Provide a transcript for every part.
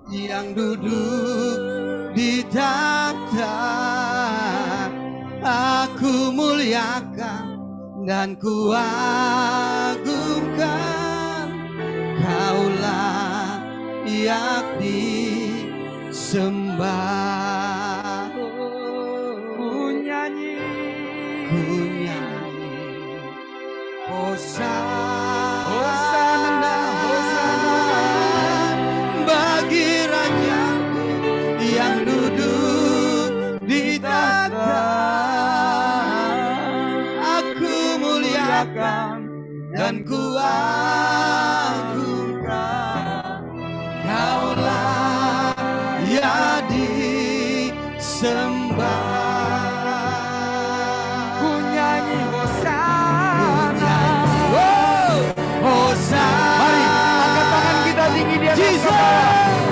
yang duduk di takhta. Aku muliakan dan kuagungkan, Kaulah yang disembah. Ku nyanyi Hosana, bagi Raja yang duduk di takhta. Aku muliakan dan kuagungkan, Kaulah yang disembah. Ku nyanyi Hosana. Hosana. Mari angkat tangan kita tinggi di atas Jesus. kepala.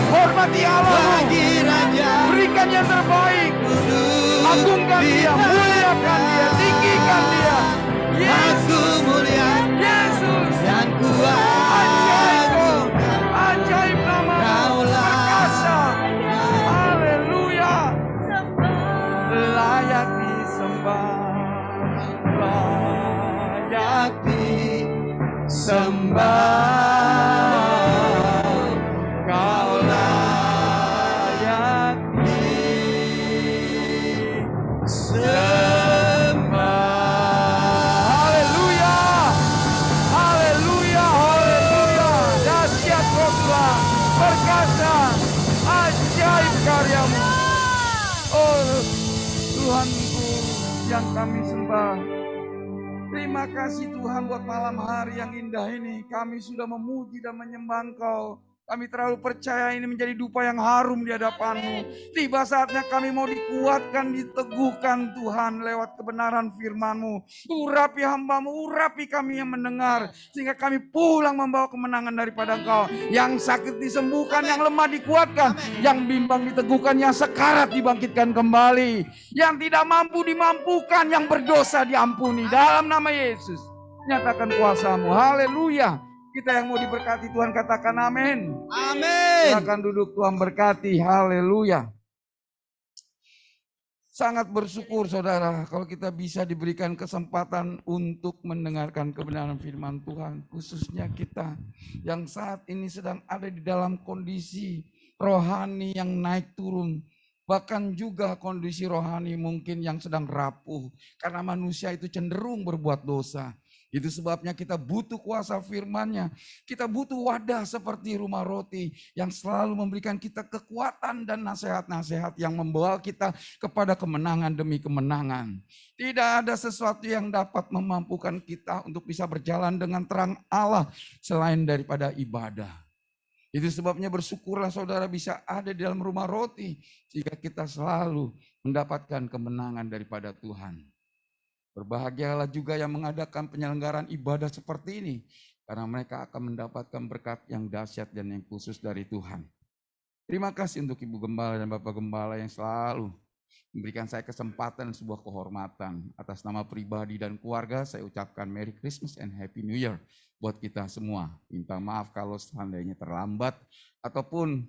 Hormati Allah. Bagi Raja, Berikan yang terbaik. Agungkan Dia, muliakan Dia, tinggikan Dia. Aku mulia Yesus. dan kuagungkan, Ajaib nama perkasa. Haleluya. Layak disembah. Layak disembah. Kau layak disembah. Haleluya. Haleluya. Haleluya. Dahsyat Roh Tuhan. Perkasa. Ajaib karyamu. Oh Tuhanku yang kami sembah. Terima kasih Tuhan buat malam hari yang indah ini. Kami sudah memuji dan menyembah Engkau. Kami terlalu percaya ini menjadi dupa yang harum di hadapan-Mu. Tiba saatnya kami mau dikuatkan, diteguhkan Tuhan lewat kebenaran firman-Mu. Urapi hamba-Mu, urapi kami yang mendengar. Sehingga kami pulang membawa kemenangan daripada Engkau. Yang sakit disembuhkan, yang lemah dikuatkan. Yang bimbang diteguhkan, yang sekarat dibangkitkan kembali. Yang tidak mampu dimampukan, yang berdosa diampuni. Dalam nama Yesus, nyatakan kuasa-Mu. Haleluya. Kita yang mau diberkati Tuhan katakan amin. Amin. Silakan duduk, Tuhan berkati. Haleluya. Sangat bersyukur saudara kalau kita bisa diberikan kesempatan untuk mendengarkan kebenaran firman Tuhan. Khususnya kita yang saat ini sedang ada di dalam kondisi rohani yang naik turun. Bahkan juga kondisi rohani mungkin yang sedang rapuh. Karena manusia itu cenderung berbuat dosa. Itu sebabnya kita butuh kuasa firman-Nya. Kita butuh wadah seperti rumah roti yang selalu memberikan kita kekuatan dan nasihat-nasihat yang membawa kita kepada kemenangan demi kemenangan. Tidak ada sesuatu yang dapat memampukan kita untuk bisa berjalan dengan terang Allah selain daripada ibadah. Itu sebabnya bersyukurlah saudara bisa ada di dalam rumah roti sehingga kita selalu mendapatkan kemenangan daripada Tuhan. Berbahagialah juga yang mengadakan penyelenggaraan ibadah seperti ini, karena mereka akan mendapatkan berkat yang dahsyat dan yang khusus dari Tuhan. Terima kasih untuk Ibu Gembala dan Bapak Gembala yang selalu memberikan saya kesempatan dan sebuah kehormatan. Atas nama pribadi dan keluarga, saya ucapkan Merry Christmas and Happy New Year buat kita semua. Minta maaf kalau seandainya terlambat, ataupun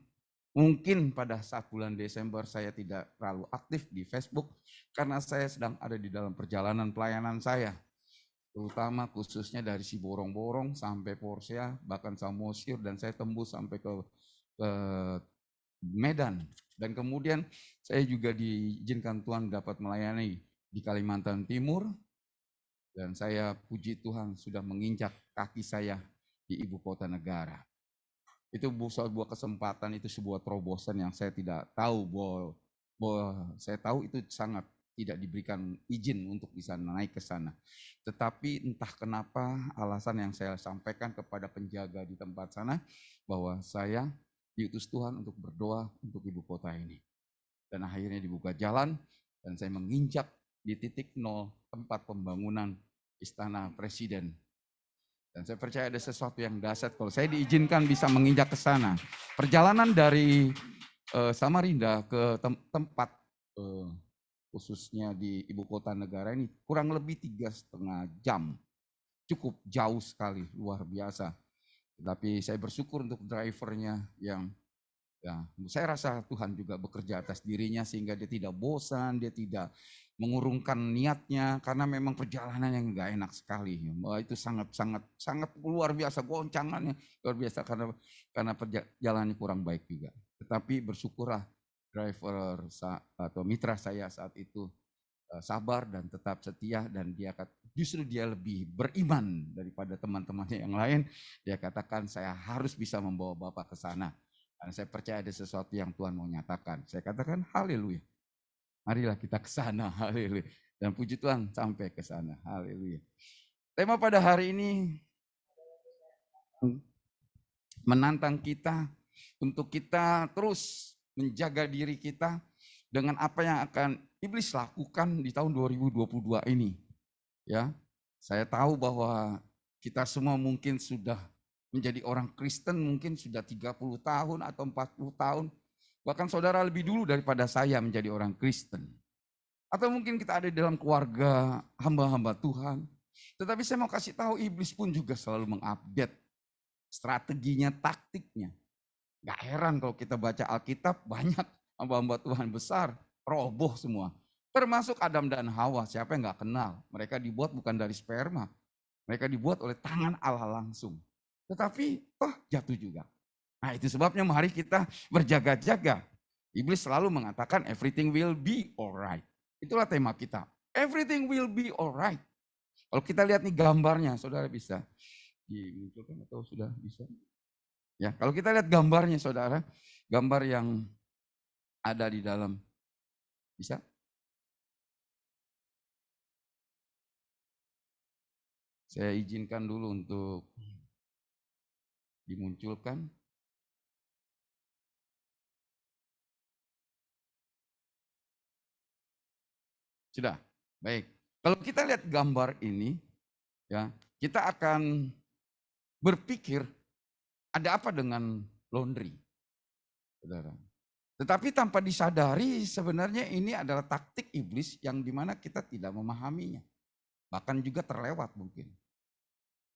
mungkin pada saat bulan Desember saya tidak terlalu aktif di Facebook, karena saya sedang ada di dalam perjalanan pelayanan saya. Terutama khususnya dari Siborong-Borong sampai Porsea, bahkan Samosir, dan saya tembus sampai ke Medan. Dan kemudian saya juga diizinkan Tuhan dapat melayani di Kalimantan Timur. Dan saya puji Tuhan sudah menginjak kaki saya di ibu kota negara. Itu sebuah kesempatan, itu sebuah terobosan yang saya tidak tahu bahwa saya tahu itu sangat tidak diberikan izin untuk bisa naik ke sana. Tetapi entah kenapa alasan yang saya sampaikan kepada penjaga di tempat sana bahwa saya diutus Tuhan untuk berdoa untuk ibu kota ini. Dan akhirnya dibuka jalan dan saya menginjak di titik nol tempat pembangunan Istana Presiden. Dan saya percaya ada sesuatu yang dahsyat kalau saya diizinkan bisa menginjak ke sana. Perjalanan dari Samarinda ke tempat khususnya di ibu kota negara ini kurang lebih 3,5 jam. Cukup jauh sekali, luar biasa. Tapi saya bersyukur untuk drivernya yang Ya, saya rasa Tuhan juga bekerja atas dirinya sehingga dia tidak bosan, dia tidak mengurungkan niatnya karena memang perjalanan yang enggak enak sekali. Wah, itu sangat luar biasa goncangannya, luar biasa karena perjalanannya kurang baik juga. Tetapi bersyukurlah driver atau mitra saya saat itu sabar dan tetap setia, dan justru dia lebih beriman daripada teman-temannya yang lain. Dia katakan, saya harus bisa membawa Bapak ke sana. Karena saya percaya ada sesuatu yang Tuhan mau nyatakan. Saya katakan haleluya. Marilah kita ke sana, haleluya. Dan puji Tuhan sampai ke sana, haleluya. Tema pada hari ini menantang kita untuk kita terus menjaga diri kita dengan apa yang akan iblis lakukan di tahun 2022 ini. Ya, saya tahu bahwa kita semua mungkin sudah menjadi orang Kristen mungkin sudah 30 tahun atau 40 tahun. Bahkan saudara lebih dulu daripada saya menjadi orang Kristen. Atau mungkin kita ada di dalam keluarga hamba-hamba Tuhan. Tetapi saya mau kasih tahu, iblis pun juga selalu mengupdate strateginya, taktiknya. Gak heran kalau kita baca Alkitab, banyak hamba-hamba Tuhan besar roboh semua. Termasuk Adam dan Hawa, siapa yang gak kenal? Mereka dibuat bukan dari sperma. Mereka dibuat oleh tangan Allah langsung. Tetapi jatuh juga. Nah, itu sebabnya mari kita berjaga-jaga. Iblis selalu mengatakan everything will be alright. Itulah tema kita. Everything will be alright. Kalau kita lihat nih gambarnya, saudara bisa dimunculkan atau sudah bisa? Ya, kalau kita lihat gambarnya saudara, gambar yang ada di dalam, bisa? Saya izinkan dulu untuk dimunculkan. Sudah, baik. Kalau kita lihat gambar ini, ya, kita akan berpikir ada apa dengan laundry, saudara. Tetapi tanpa disadari sebenarnya ini adalah taktik iblis yang dimana kita tidak memahaminya, bahkan juga terlewat mungkin.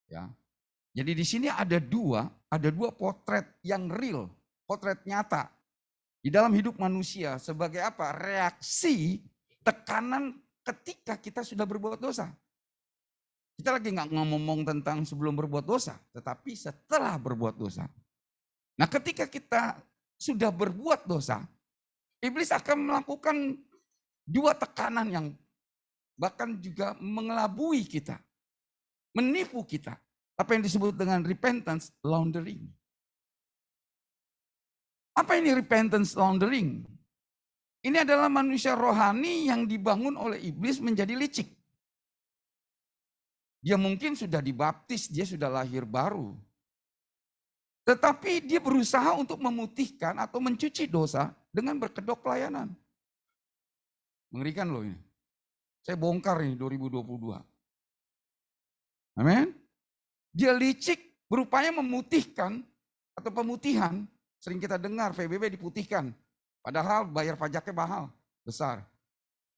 Ya, jadi di sini ada dua potret yang real, potret nyata di dalam hidup manusia sebagai apa? Reaksi tekanan ketika kita sudah berbuat dosa. Kita lagi nggak ngomong tentang sebelum berbuat dosa, tetapi setelah berbuat dosa. Nah, ketika kita sudah berbuat dosa, iblis akan melakukan dua tekanan yang bahkan juga mengelabui kita, menipu kita. Apa yang disebut dengan repentance laundering. Apa ini repentance laundering? Ini adalah manusia rohani yang dibangun oleh iblis menjadi licik. Dia mungkin sudah dibaptis, dia sudah lahir baru. Tetapi dia berusaha untuk memutihkan atau mencuci dosa dengan berkedok pelayanan. Mengerikan loh ini. Saya bongkar ini 2022. Amin. Dia licik berupaya memutihkan atau pemutihan. Sering kita dengar PBB diputihkan. Padahal bayar pajaknya mahal, besar.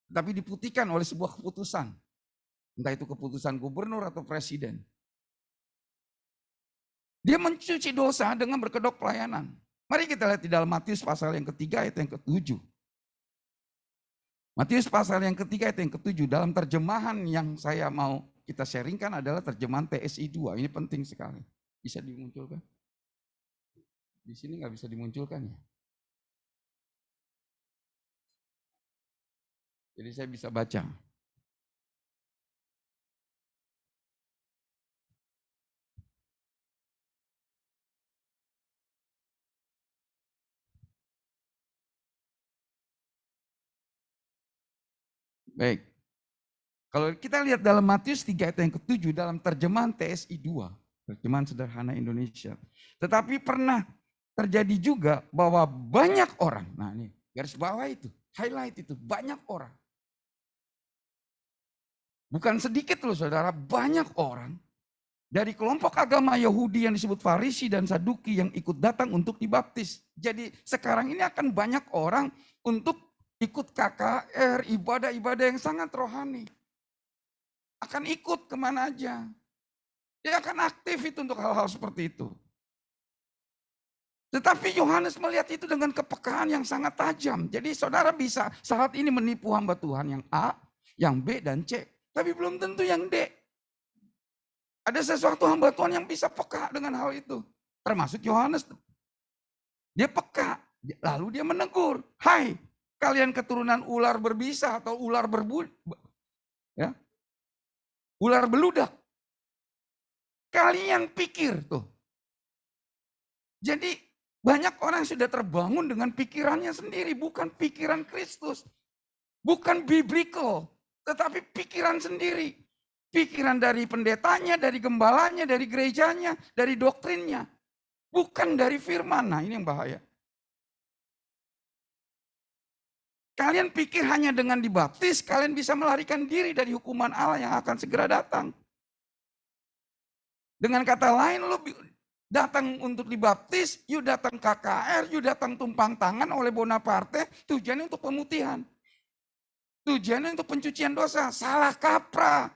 Tapi diputihkan oleh sebuah keputusan. Entah itu keputusan gubernur atau presiden. Dia mencuci dosa dengan berkedok pelayanan. Mari kita lihat di dalam Matius pasal yang ketiga ayat yang ke-7. Matius pasal yang ketiga ayat yang ke-7. Dalam terjemahan yang saya mau kita sharingkan adalah terjemahan TSI 2. Ini penting sekali. Bisa dimunculkan? Di sini nggak bisa dimunculkan ya? Jadi saya bisa baca. Baik. Kalau kita lihat dalam Matius 3 ayat yang ke-7 dalam terjemahan TSI 2, terjemahan sederhana Indonesia. Tetapi pernah terjadi juga bahwa banyak orang, nah ini garis bawah itu, highlight itu, banyak orang. Bukan sedikit loh saudara, banyak orang dari kelompok agama Yahudi yang disebut Farisi dan Saduki yang ikut datang untuk dibaptis. Jadi sekarang ini akan banyak orang untuk ikut KKR, ibadah-ibadah yang sangat rohani. Akan ikut kemana aja. Dia akan aktif itu untuk hal-hal seperti itu. Tetapi Yohanes melihat itu dengan kepekaan yang sangat tajam. Jadi saudara bisa saat ini menipu hamba Tuhan yang A, yang B, dan C. Tapi belum tentu yang D. Ada sesuatu hamba Tuhan yang bisa peka dengan hal itu. Termasuk Yohanes. Dia peka. Lalu dia menegur. Hai, kalian keturunan ular berbisa atau ular ya, ular beludak. Kalian pikir tuh. Jadi banyak orang sudah terbangun dengan pikirannya sendiri, bukan pikiran Kristus. Bukan biblical, tetapi pikiran sendiri. Pikiran dari pendetanya, dari gembalanya, dari gerejanya, dari doktrinnya. Bukan dari firman. Nah, ini yang bahaya. Kalian pikir hanya dengan dibaptis, kalian bisa melarikan diri dari hukuman Allah yang akan segera datang. Dengan kata lain, lu datang untuk dibaptis, you datang KKR, you datang tumpang tangan oleh Bonaparte, tujuannya untuk pemutihan. Tujuannya untuk pencucian dosa. Salah kaprah.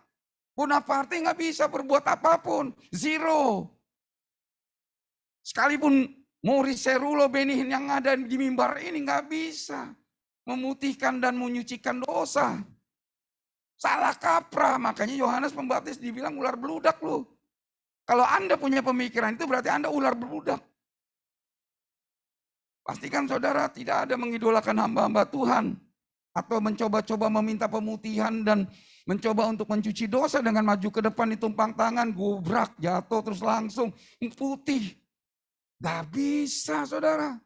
Bonaparte nggak bisa berbuat apapun. Zero. Sekalipun Maurice Cerullo Benihin yang ada di mimbar ini nggak bisa memutihkan dan menyucikan dosa. Salah kaprah. Makanya Yohanes Pembaptis dibilang ular beludak loh. Kalau Anda punya pemikiran itu berarti Anda ular beludak. Pastikan saudara tidak ada mengidolakan hamba-hamba Tuhan. Atau mencoba-coba meminta pemutihan dan mencoba untuk mencuci dosa dengan maju ke depan ditumpang tangan, gubrak, jatuh terus langsung putih. Gak bisa saudara.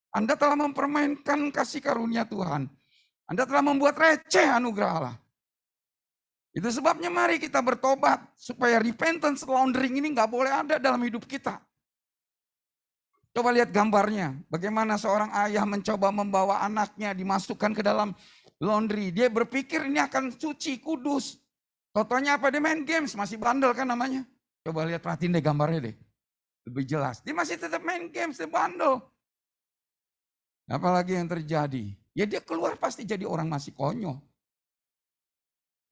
Anda telah mempermainkan kasih karunia Tuhan. Anda telah membuat receh anugerah Allah. Itu sebabnya mari kita bertobat supaya repentance laundering ini gak boleh ada dalam hidup kita. Coba lihat gambarnya, bagaimana seorang ayah mencoba membawa anaknya dimasukkan ke dalam laundry. Dia berpikir ini akan suci, kudus. Totonya apa? Dia main games, masih bandel kan namanya. Coba lihat, perhatiin deh gambarnya deh. Lebih jelas, dia masih tetap main games, dia bandel. Apalagi yang terjadi? Ya dia keluar pasti jadi orang masih konyol.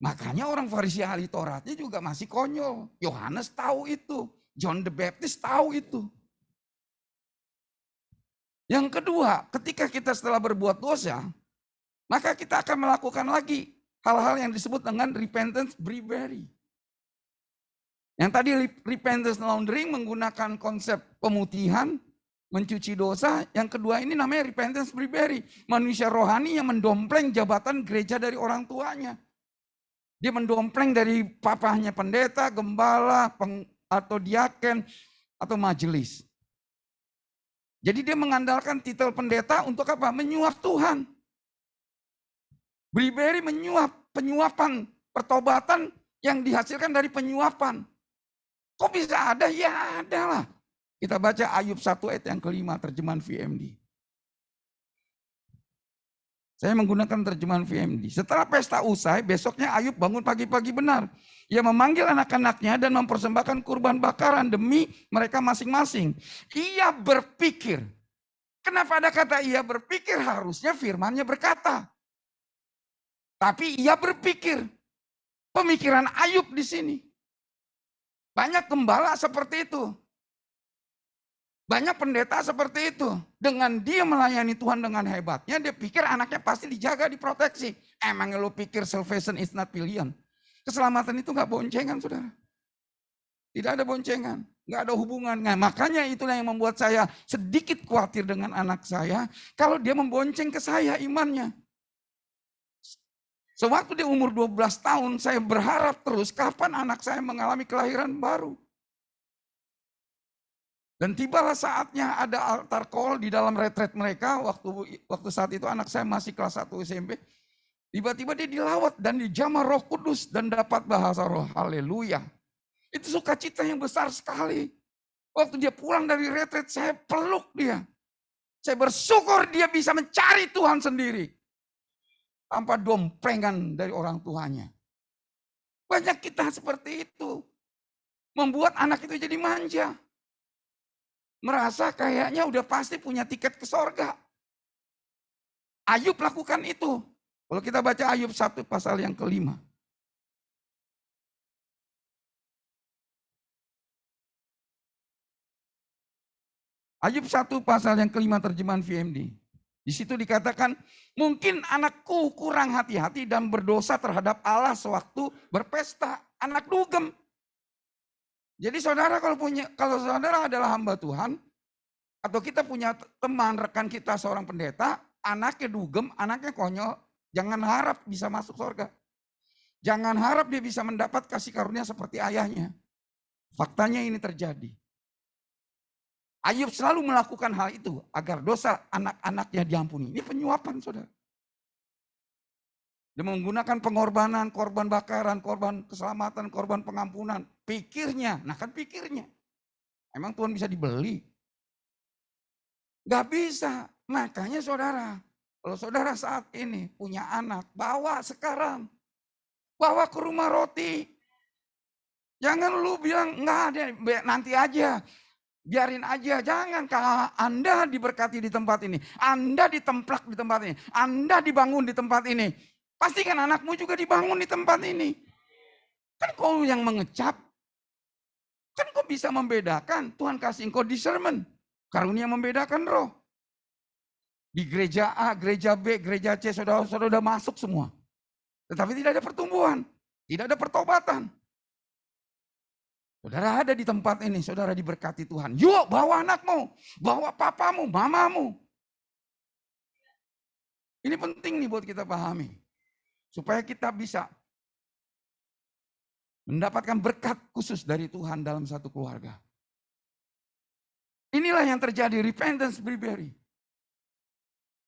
Makanya orang Farisi ahli Tauratnya juga masih konyol. Yohanes tahu itu, John the Baptist tahu itu. Yang kedua, ketika kita setelah berbuat dosa, maka kita akan melakukan lagi hal-hal yang disebut dengan repentance bribery. Yang tadi repentance laundering menggunakan konsep pemutihan, mencuci dosa. Yang kedua ini namanya repentance bribery. Manusia rohani yang mendompleng jabatan gereja dari orang tuanya. Dia mendompleng dari papahnya pendeta, gembala, atau diaken, atau majelis. Jadi dia mengandalkan titel pendeta untuk apa? Menyuap Tuhan. Bribery menyuap, penyuapan, pertobatan yang dihasilkan dari penyuapan. Kok bisa ada? Ya ada lah. Kita baca Ayub 1 ayat yang kelima, terjemahan VMD. Saya menggunakan terjemahan VMD. Setelah pesta usai, besoknya Ayub bangun pagi-pagi benar. Ia memanggil anak-anaknya dan mempersembahkan kurban bakaran demi mereka masing-masing. Ia berpikir. Kenapa ada kata ia berpikir? Harusnya firmannya berkata. Tapi ia berpikir. Pemikiran Ayub di sini. Banyak gembala seperti itu. Banyak pendeta seperti itu. Dengan dia melayani Tuhan dengan hebatnya, dia pikir anaknya pasti dijaga, diproteksi. Emangnya lo pikir salvation is not pillion? Keselamatan itu gak boncengan, saudara. Tidak ada boncengan, gak ada hubungan. Nah, makanya itulah yang membuat saya sedikit khawatir dengan anak saya. Kalau dia membonceng ke saya imannya. Sewaktu dia umur 12 tahun, saya berharap terus kapan anak saya mengalami kelahiran baru. Dan tibalah saatnya ada altar call di dalam retret mereka. Waktu saat itu anak saya masih kelas 1 SMP. Tiba-tiba dia dilawat dan dijamah Roh Kudus dan dapat bahasa roh. Haleluya. Itu sukacita yang besar sekali. Waktu dia pulang dari retret, saya peluk dia. Saya bersyukur dia bisa mencari Tuhan sendiri. Tanpa domplengan dari orang tuanya. Banyak kita seperti itu. Membuat anak itu jadi manja. Merasa kayaknya udah pasti punya tiket ke sorga. Ayub lakukan itu. Kalau kita baca Ayub 1 pasal yang kelima. Ayub 1 pasal yang kelima terjemahan VMD. Di situ dikatakan, mungkin anakku kurang hati-hati dan berdosa terhadap Allah sewaktu berpesta. Anak dugem. Jadi saudara kalau saudara adalah hamba Tuhan, atau kita punya teman, rekan kita seorang pendeta, anaknya dugem, anaknya konyol, jangan harap bisa masuk surga. Jangan harap dia bisa mendapat kasih karunia seperti ayahnya. Faktanya ini terjadi. Ayub selalu melakukan hal itu agar dosa anak-anaknya diampuni. Ini penyuapan, saudara. Dia menggunakan pengorbanan, korban bakaran, korban keselamatan, korban pengampunan. Pikirnya, nah kan pikirnya. Emang Tuhan bisa dibeli? Gak bisa. Makanya saudara, kalau saudara saat ini punya anak, bawa sekarang. Bawa ke rumah roti. Jangan lu bilang, enggak ada, nanti aja. Biarin aja, jangan. Kalau Anda diberkati di tempat ini, Anda ditemplak di tempat ini, Anda dibangun di tempat ini, pastikan anakmu juga dibangun di tempat ini. Kan kau yang mengecap, kan kau bisa membedakan, Tuhan kasih engkau discernment, karunia membedakan roh. Di gereja A, gereja B, gereja C, saudara-saudara sudah masuk semua. Tetapi tidak ada pertumbuhan, tidak ada pertobatan. Saudara ada di tempat ini, saudara diberkati Tuhan. Yuk bawa anakmu, bawa papamu, mamamu. Ini penting nih buat kita pahami. Supaya kita bisa mendapatkan berkat khusus dari Tuhan dalam satu keluarga. Inilah yang terjadi, repentance bribery.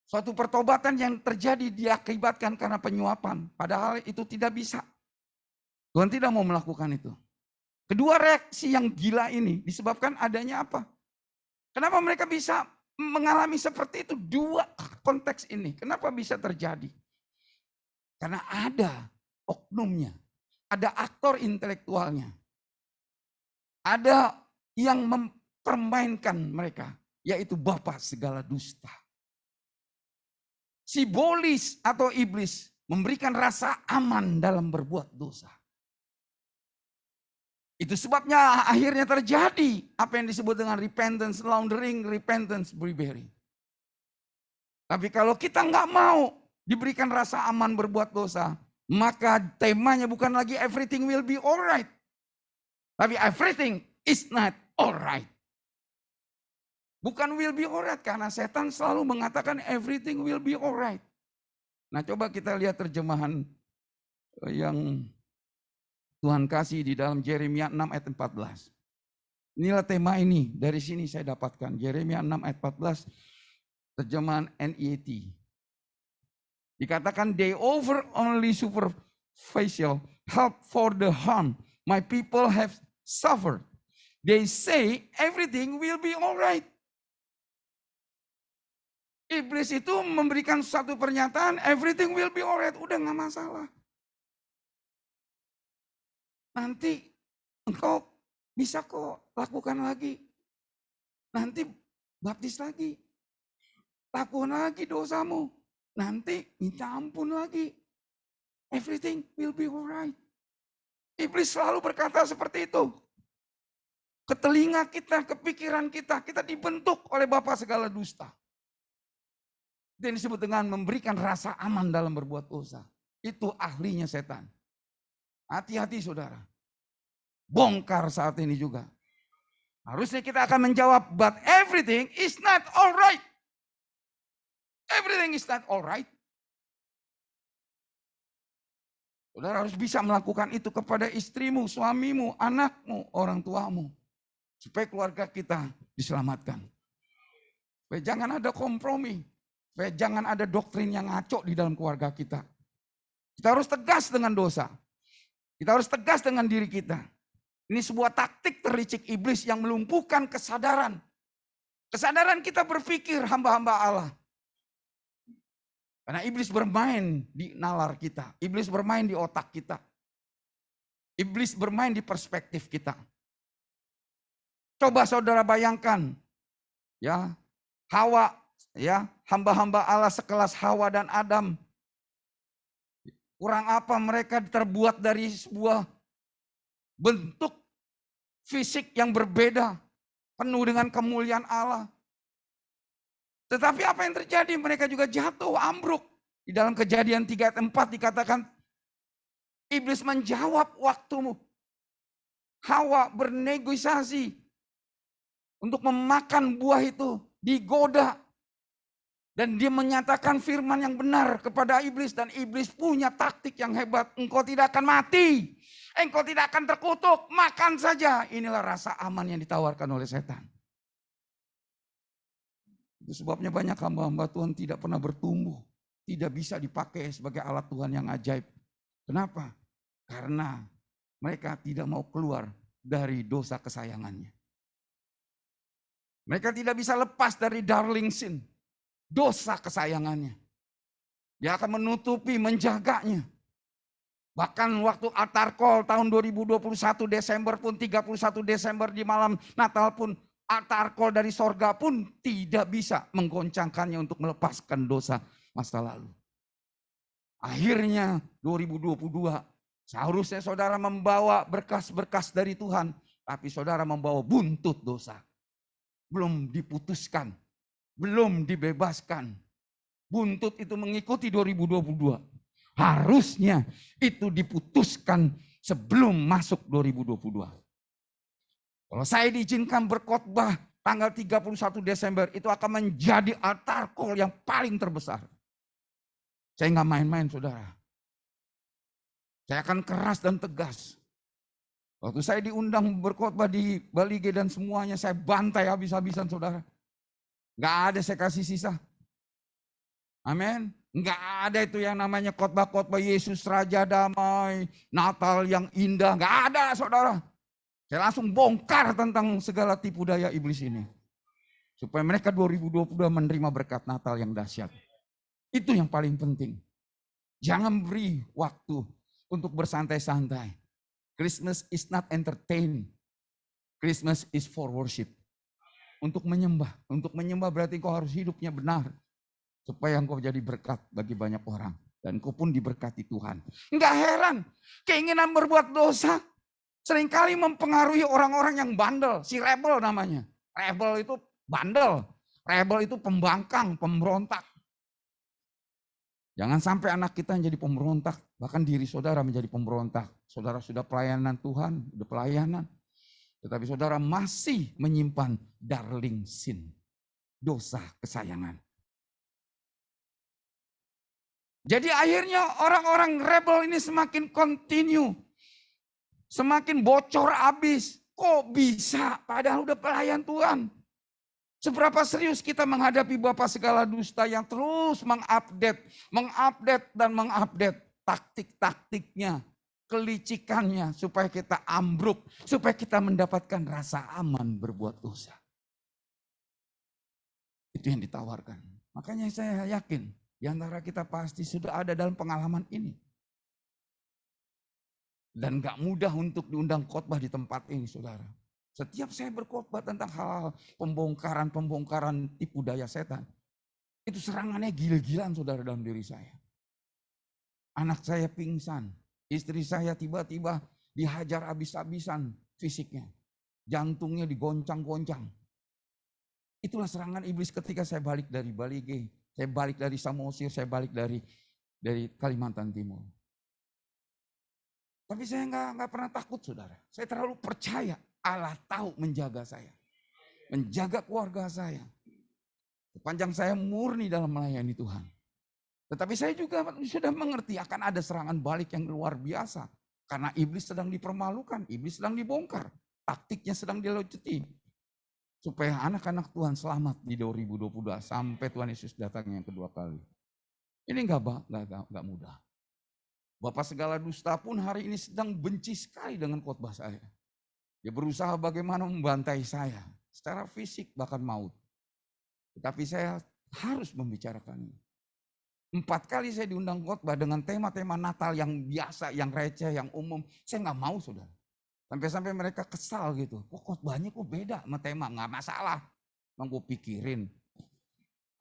Suatu pertobatan yang terjadi diakibatkan karena penyuapan. Padahal itu tidak bisa. Tuhan tidak mau melakukan itu. Kedua reaksi yang gila ini disebabkan adanya apa? Kenapa mereka bisa mengalami seperti itu? Dua konteks ini. Kenapa bisa terjadi? Karena ada oknumnya. Ada aktor intelektualnya. Ada yang mempermainkan mereka. Yaitu bapa segala dusta. Sibolis atau iblis memberikan rasa aman dalam berbuat dosa. Itu sebabnya akhirnya terjadi apa yang disebut dengan repentance laundering, repentance bribery. Tapi kalau kita nggak mau diberikan rasa aman berbuat dosa, maka temanya bukan lagi everything will be alright. Tapi everything is not alright. Bukan will be alright, karena setan selalu mengatakan everything will be alright. Nah coba kita lihat terjemahan yang Tuhan kasih di dalam Yeremia 6 ayat 14. Inilah tema ini, dari sini saya dapatkan. Yeremia 6 ayat 14, terjemahan NET. Dikatakan, they offer only superficial help for the harm my people have suffered. They say everything will be alright. Iblis itu memberikan satu pernyataan, everything will be alright. Udah gak masalah. Nanti engkau bisa kok lakukan lagi. Nanti baptis lagi. Lakukan lagi dosamu. Nanti minta ampun lagi. Everything will be alright. Iblis selalu berkata seperti itu. Ke telinga kita, ke pikiran kita, kita dibentuk oleh bapa segala dusta. Itu yang disebut dengan memberikan rasa aman dalam berbuat dosa. Itu ahlinya setan. Hati-hati saudara. Bongkar saat ini juga. Harusnya kita akan menjawab, but everything is not alright. Everything is not alright. Saudara harus bisa melakukan itu kepada istrimu, suamimu, anakmu, orang tuamu. Supaya keluarga kita diselamatkan. Supaya jangan ada kompromi. Supaya jangan ada doktrin yang ngaco di dalam keluarga kita. Kita harus tegas dengan dosa. Kita harus tegas dengan diri kita. Ini sebuah taktik terlicik iblis yang melumpuhkan kesadaran. Kesadaran kita berpikir hamba-hamba Allah. Karena iblis bermain di nalar kita. Iblis bermain di otak kita. Iblis bermain di perspektif kita. Coba saudara bayangkan. Ya, Hawa, ya, hamba-hamba Allah sekelas Hawa dan Adam. Kurang apa mereka terbuat dari sebuah bentuk fisik yang berbeda. Penuh dengan kemuliaan Allah. Tetapi apa yang terjadi? Mereka juga jatuh, ambruk. Di dalam Kejadian 3 ayat 4 dikatakan, iblis menjawab waktu Hawa bernegosiasi untuk memakan buah itu, digoda. Dan dia menyatakan firman yang benar kepada iblis. Dan iblis punya taktik yang hebat. Engkau tidak akan mati. Engkau tidak akan terkutuk. Makan saja. Inilah rasa aman yang ditawarkan oleh setan. Itu sebabnya banyak hamba-hamba Tuhan tidak pernah bertumbuh. Tidak bisa dipakai sebagai alat Tuhan yang ajaib. Kenapa? Karena mereka tidak mau keluar dari dosa kesayangannya. Mereka tidak bisa lepas dari darling sin. Dosa kesayangannya. Dia akan menutupi, menjaganya. Bahkan waktu altar call tahun 2021 Desember pun, 31 Desember di malam Natal pun, altar call dari sorga pun tidak bisa menggoncangkannya untuk melepaskan dosa masa lalu. Akhirnya 2022 seharusnya saudara membawa berkas-berkas dari Tuhan. Tapi saudara membawa buntut dosa. Belum diputuskan. Belum dibebaskan. Buntut itu mengikuti 2022. Harusnya itu diputuskan sebelum masuk 2022. Kalau saya diizinkan berkhotbah tanggal 31 Desember, itu akan menjadi altar call yang paling terbesar. Saya nggak main-main saudara. Saya akan keras dan tegas. Waktu saya diundang berkhotbah di Bali G dan semuanya, saya bantai habis-habisan saudara. Nggak ada saya kasih sisa. Amin. Nggak ada itu yang namanya khotbah-khotbah Yesus Raja Damai, Natal yang indah. Nggak ada saudara. Saya langsung bongkar tentang segala tipu daya iblis ini. Supaya mereka 2022 menerima berkat Natal yang dahsyat. Itu yang paling penting. Jangan beri waktu untuk bersantai-santai. Christmas is not entertain. Christmas is for worship. Untuk menyembah. Untuk menyembah berarti kau harus hidupnya benar. Supaya engkau jadi berkat bagi banyak orang. Dan kau pun diberkati Tuhan. Enggak heran. Keinginan berbuat dosa seringkali mempengaruhi orang-orang yang bandel. Si rebel namanya. Rebel itu bandel. Rebel itu pembangkang, pemberontak. Jangan sampai anak kita menjadi pemberontak. Bahkan diri saudara menjadi pemberontak. Saudara sudah pelayanan Tuhan, sudah pelayanan. Tetapi saudara masih menyimpan darling sin. Dosa kesayangan. Jadi akhirnya orang-orang rebel ini semakin continue. Semakin bocor habis. Kok bisa? Padahal udah pelayan Tuhan. Seberapa serius kita menghadapi Bapa segala dusta yang terus mengupdate dan mengupdate taktik-taktiknya, kelicikannya supaya kita ambruk, supaya kita mendapatkan rasa aman berbuat dosa. Itu yang ditawarkan. Makanya saya yakin di antara kita pasti sudah ada dalam pengalaman ini. Dan gak mudah untuk diundang khotbah di tempat ini saudara. Setiap saya berkhotbah tentang hal pembongkaran tipu daya setan. Itu serangannya gila-gilaan saudara dalam diri saya. Anak saya pingsan. Istri saya tiba-tiba dihajar habis-habisan fisiknya. Jantungnya digoncang-goncang. Itulah serangan iblis ketika saya balik dari Bali G. Saya balik dari Samosir, saya balik dari Kalimantan Timur. Tapi saya nggak pernah takut saudara. Saya terlalu percaya. Allah tahu menjaga saya. Menjaga keluarga saya. Sepanjang saya murni dalam melayani Tuhan. Tetapi saya juga sudah mengerti akan ada serangan balik yang luar biasa. Karena iblis sedang dipermalukan. Iblis sedang dibongkar. Taktiknya sedang dilucuti. Supaya anak-anak Tuhan selamat di 2022. Sampai Tuhan Yesus datang yang kedua kali. Ini nggak mudah. Bapak segala dusta pun hari ini sedang benci sekali dengan khotbah saya. Dia berusaha bagaimana membantai saya. Secara fisik bahkan maut. Tetapi saya harus membicarakan ini. 4 kali saya diundang khotbah dengan tema-tema Natal yang biasa, yang receh, yang umum. Saya nggak mau saudara. Sampai-sampai mereka kesal gitu. Kok khotbahnya kok beda sama tema? Nggak masalah. Emang gue pikirin.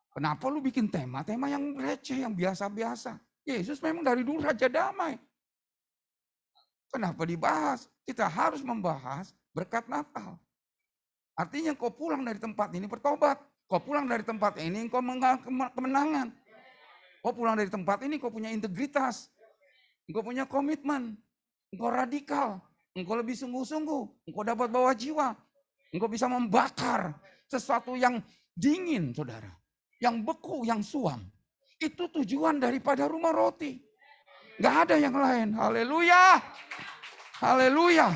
Kenapa lu bikin tema yang receh, yang biasa-biasa? Yesus memang dari dulu Raja Damai. Kenapa dibahas? Kita harus membahas berkat Natal. Artinya kau pulang dari tempat ini bertobat. Kau pulang dari tempat ini, kau kemenangan. Kau pulang dari tempat ini, kau punya integritas. Engkau punya komitmen. Engkau radikal. Engkau lebih sungguh-sungguh. Engkau dapat bawa jiwa. Engkau bisa membakar sesuatu yang dingin, saudara. Yang beku, yang suam. Itu tujuan daripada rumah roti. Gak ada yang lain. Haleluya. Haleluya.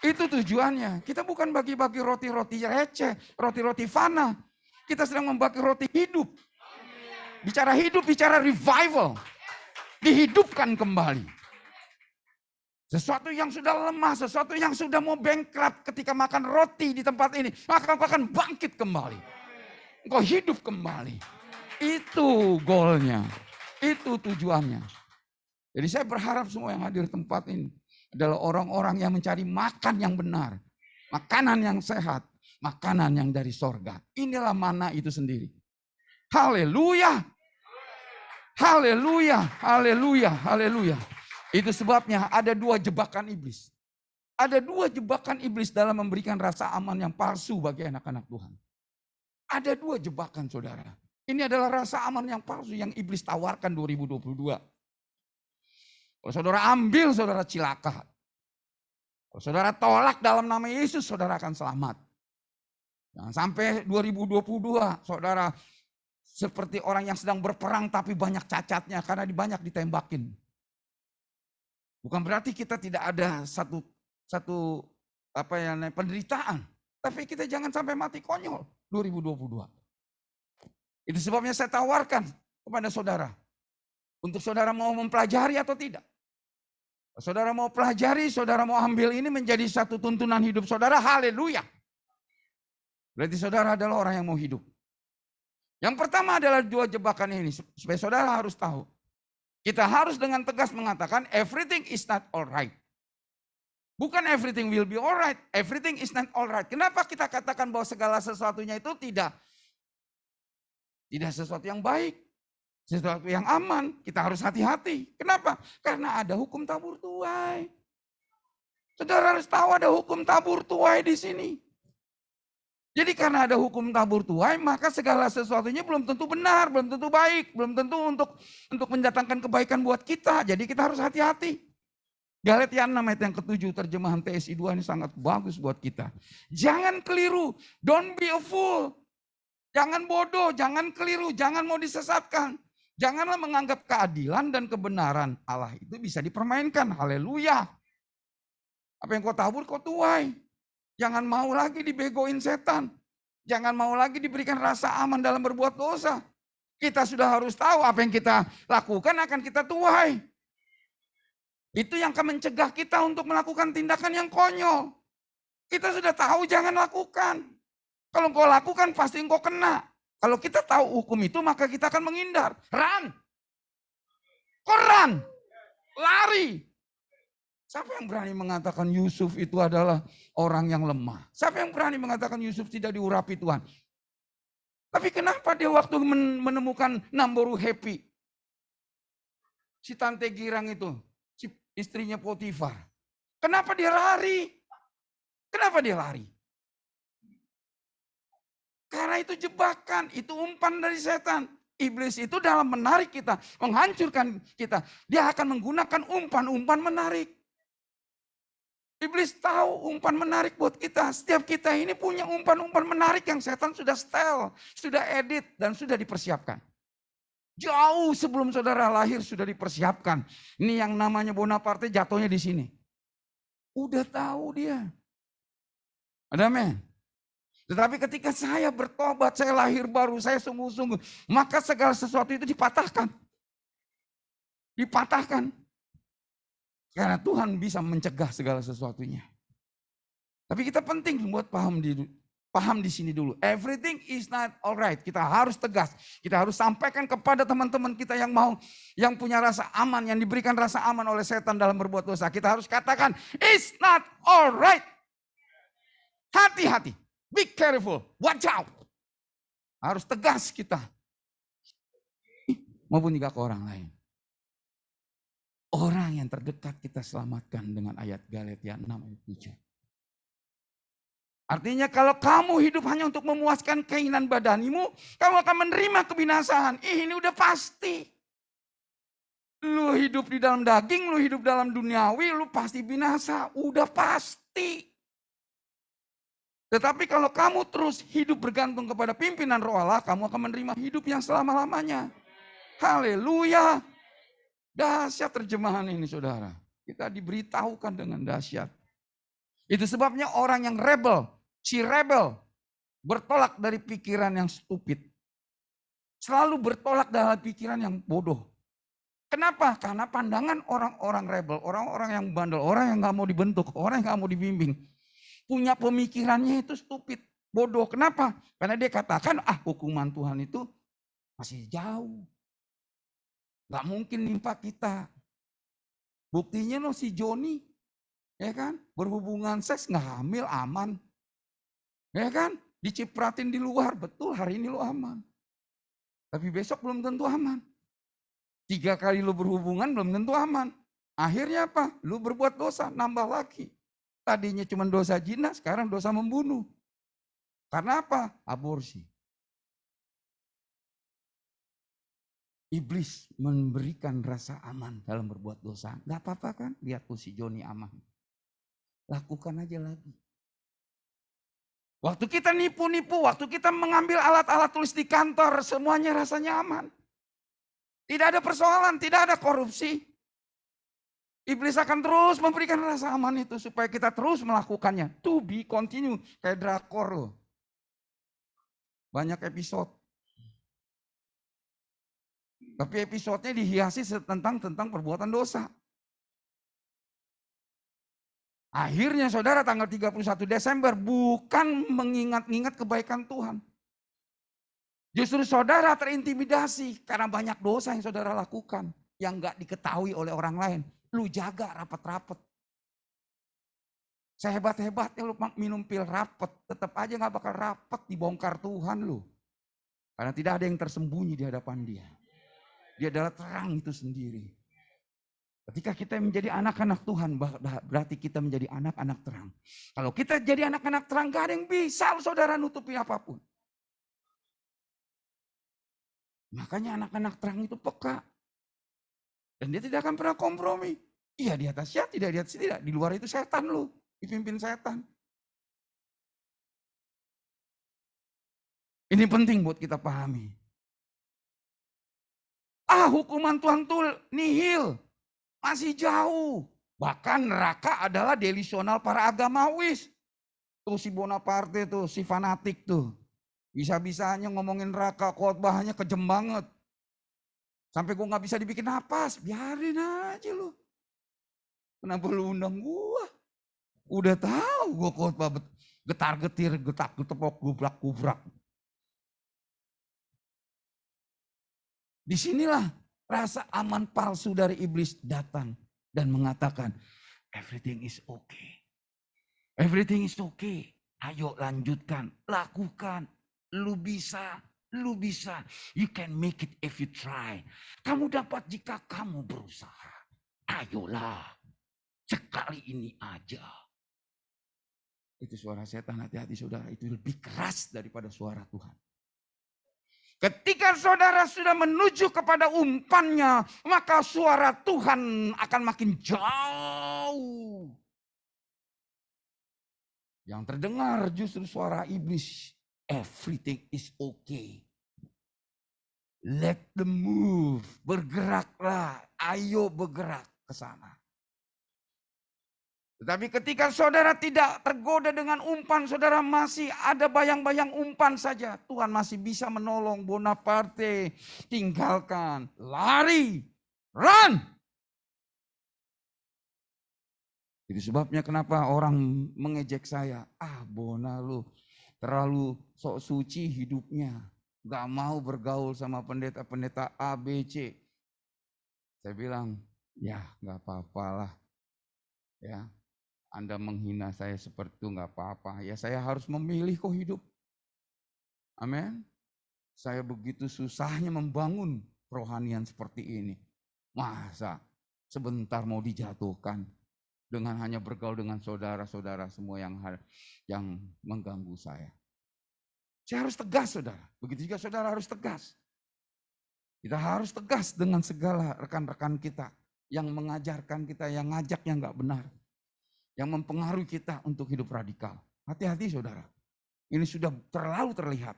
Itu tujuannya. Kita bukan bagi-bagi roti-roti receh, roti-roti fana. Kita sedang membagi roti hidup. Bicara hidup, bicara revival. Dihidupkan kembali. Sesuatu yang sudah lemah, sesuatu yang sudah mau bankrupt ketika makan roti di tempat ini. Maka kau akan bangkit kembali. Kau hidup kembali. Itu goalnya. Itu tujuannya. Jadi saya berharap semua yang hadir di tempat ini adalah orang-orang yang mencari makan yang benar. Makanan yang sehat. Makanan yang dari sorga. Inilah mana itu sendiri. Haleluya. Haleluya. Haleluya. Haleluya. Itu sebabnya ada 2 jebakan iblis. Ada 2 jebakan iblis dalam memberikan rasa aman yang palsu bagi anak-anak Tuhan. Ada 2 jebakan, saudara. Ini adalah rasa aman yang palsu yang iblis tawarkan 2022. Kalau saudara ambil, saudara cilaka. Kalau saudara tolak dalam nama Yesus, saudara akan selamat. Jangan sampai 2022, saudara seperti orang yang sedang berperang tapi banyak cacatnya karena banyak ditembakin. Bukan berarti kita tidak ada satu penderitaan. Tapi kita jangan sampai mati konyol 2022. Itu sebabnya saya tawarkan kepada saudara. Untuk saudara mau mempelajari atau tidak. Saudara mau pelajari, saudara mau ambil ini menjadi satu tuntunan hidup saudara, haleluya. Berarti saudara adalah orang yang mau hidup. Yang pertama adalah 2 jebakan ini, supaya saudara harus tahu. Kita harus dengan tegas mengatakan, everything is not alright. Bukan everything will be alright, everything is not alright. Kenapa kita katakan bahwa segala sesuatunya itu tidak sesuatu yang baik? Sesuatu yang aman, kita harus hati-hati. Kenapa? Karena ada hukum tabur tuai. Saudara harus tahu ada hukum tabur tuai di sini. Jadi karena ada hukum tabur tuai, maka segala sesuatunya belum tentu benar, belum tentu baik, belum tentu untuk mendatangkan kebaikan buat kita. Jadi kita harus hati-hati. Galatia 6 ayat yang ke-7 terjemahan TSI 2 ini sangat bagus buat kita. Jangan keliru, don't be a fool. Jangan bodoh, jangan keliru, jangan mau disesatkan. Janganlah menganggap keadilan dan kebenaran Allah itu bisa dipermainkan. Haleluya. Apa yang kau tabur kau tuai. Jangan mau lagi dibegoin setan. Jangan mau lagi diberikan rasa aman dalam berbuat dosa. Kita sudah harus tahu apa yang kita lakukan akan kita tuai. Itu yang akan mencegah kita untuk melakukan tindakan yang konyol. Kita sudah tahu jangan lakukan. Kalau kau lakukan pasti engkau kena. Kalau kita tahu hukum itu maka kita akan menghindar. Run. Kau run. Lari. Siapa yang berani mengatakan Yusuf itu adalah orang yang lemah? Siapa yang berani mengatakan Yusuf tidak diurapi Tuhan? Tapi kenapa dia waktu menemukan Namboru happy? Si Tante Girang itu, si istrinya Potifar. Kenapa dia lari? Kenapa dia lari? Karena itu jebakan, itu umpan dari setan. Iblis itu dalam menarik kita, menghancurkan kita. Dia akan menggunakan umpan-umpan menarik. Iblis tahu umpan menarik buat kita. Setiap kita ini punya umpan-umpan menarik yang setan sudah setel, sudah edit, dan sudah dipersiapkan. Jauh sebelum saudara lahir sudah dipersiapkan. Ini yang namanya Bonaparte jatuhnya di sini. Udah tahu dia. Ada amin. Tetapi ketika saya bertobat, saya lahir baru, saya sungguh-sungguh. Maka segala sesuatu itu dipatahkan. Dipatahkan. Karena Tuhan bisa mencegah segala sesuatunya. Tapi kita penting buat paham di sini dulu. Everything is not alright. Kita harus tegas. Kita harus sampaikan kepada teman-teman kita yang punya rasa aman, yang diberikan rasa aman oleh setan dalam berbuat dosa. Kita harus katakan, it's not alright. Hati-hati. Be careful. Watch out. Harus tegas kita. Maupun juga ke orang lain. Orang yang terdekat kita selamatkan dengan ayat Galatia 6 ayat 7. Artinya kalau kamu hidup hanya untuk memuaskan keinginan badanimu, kamu akan menerima kebinasaan. Ini udah pasti. Lu hidup di dalam daging, lu hidup dalam duniawi, lu pasti binasa. Udah pasti. Tetapi kalau kamu terus hidup bergantung kepada pimpinan Roh Allah, kamu akan menerima hidup yang selama-lamanya. Haleluya. Dahsyat terjemahan ini saudara. Kita diberitahukan dengan dahsyat. Itu sebabnya orang yang rebel, si rebel, bertolak dari pikiran yang stupid. Selalu bertolak dari pikiran yang bodoh. Kenapa? Karena pandangan orang-orang rebel, orang-orang yang bandel, orang yang gak mau dibentuk, orang yang gak mau dibimbing. Punya pemikirannya itu stupid, bodoh. Kenapa? Karena dia katakan, hukuman Tuhan itu masih jauh. Gak mungkin nimpa kita. Buktinya si Joni, ya kan, berhubungan seks nggak hamil aman, ya kan, dicipratin di luar, betul hari ini lo aman, tapi besok belum tentu aman. 3 kali lo berhubungan belum tentu aman. Akhirnya apa? Lo berbuat dosa, nambah lagi. Tadinya cuma dosa zina, sekarang dosa membunuh. Karena apa? Aborsi. Iblis memberikan rasa aman dalam berbuat dosa. Gak apa-apa kan? Lihat tuh si Joni aman. Lakukan aja lagi. Waktu kita nipu-nipu, waktu kita mengambil alat-alat tulis di kantor, semuanya rasanya aman. Tidak ada persoalan, tidak ada korupsi. Iblis akan terus memberikan rasa aman itu supaya kita terus melakukannya. To be continue, kayak drakor loh. Banyak episode. Tapi episodenya dihiasi tentang perbuatan dosa. Akhirnya saudara tanggal 31 Desember bukan mengingat-ingat kebaikan Tuhan. Justru saudara terintimidasi karena banyak dosa yang saudara lakukan. Yang gak diketahui oleh orang lain. Lu jaga rapat-rapat. Sehebat-hebatnya lu minum pil rapet. Tetap aja gak bakal rapet dibongkar Tuhan lu. Karena tidak ada yang tersembunyi di hadapan dia. Dia adalah terang itu sendiri. Ketika kita menjadi anak-anak Tuhan, berarti kita menjadi anak-anak terang. Kalau kita jadi anak-anak terang, gak ada yang bisa saudara nutupi apapun. Makanya anak-anak terang itu peka. Dan dia tidak akan pernah kompromi. Iya di atas ya, tidak di atas tidak. Di luar itu setan lu, dipimpin setan. Ini penting buat kita pahami. Hukuman Tuhan tuh nihil. Masih jauh. Bahkan neraka adalah delusional para agamawis. Tuh si Bonaparte tuh, si fanatik tuh. Bisa-bisanya ngomongin neraka, khotbahnya kejem banget. Sampai gue gak bisa dibikin napas, biarin aja lu. Kenapa lu undang gue? Udah tahu gue khotbah getar-getir, getak-getepok, gubrak-gubrak. Disinilah rasa aman palsu dari iblis datang dan mengatakan, everything is okay. Everything is okay. Ayo lanjutkan, lakukan. Lu bisa, lu bisa. You can make it if you try. Kamu dapat jika kamu berusaha. Ayolah, sekali ini aja. Itu suara setan, hati-hati saudara. Itu lebih keras daripada suara Tuhan. Ketika saudara sudah menuju kepada umpannya, maka suara Tuhan akan makin jauh. Yang terdengar justru suara iblis. Everything is okay. Let them move. Bergeraklah. Ayo bergerak ke sana. Tetapi ketika saudara tidak tergoda dengan umpan, saudara masih ada bayang-bayang umpan saja. Tuhan masih bisa menolong. Bonaparte, tinggalkan, lari, run. Itu sebabnya kenapa orang mengejek saya. Bona lu terlalu sok suci hidupnya. Gak mau bergaul sama pendeta-pendeta A, B, C. Saya bilang, ya gak apa-apalah. Ya. Anda menghina saya seperti itu nggak apa-apa. Ya saya harus memilih kok hidup. Amin. Saya begitu susahnya membangun rohanian seperti ini. Masa sebentar mau dijatuhkan. dengan hanya bergaul dengan saudara-saudara semua yang mengganggu saya. Saya harus tegas, saudara. Begitu juga saudara harus tegas. Kita harus tegas dengan segala rekan-rekan kita yang mengajarkan kita, yang ngajak yang nggak benar, yang mempengaruhi kita untuk hidup radikal. Hati-hati, saudara. Ini sudah terlalu terlihat.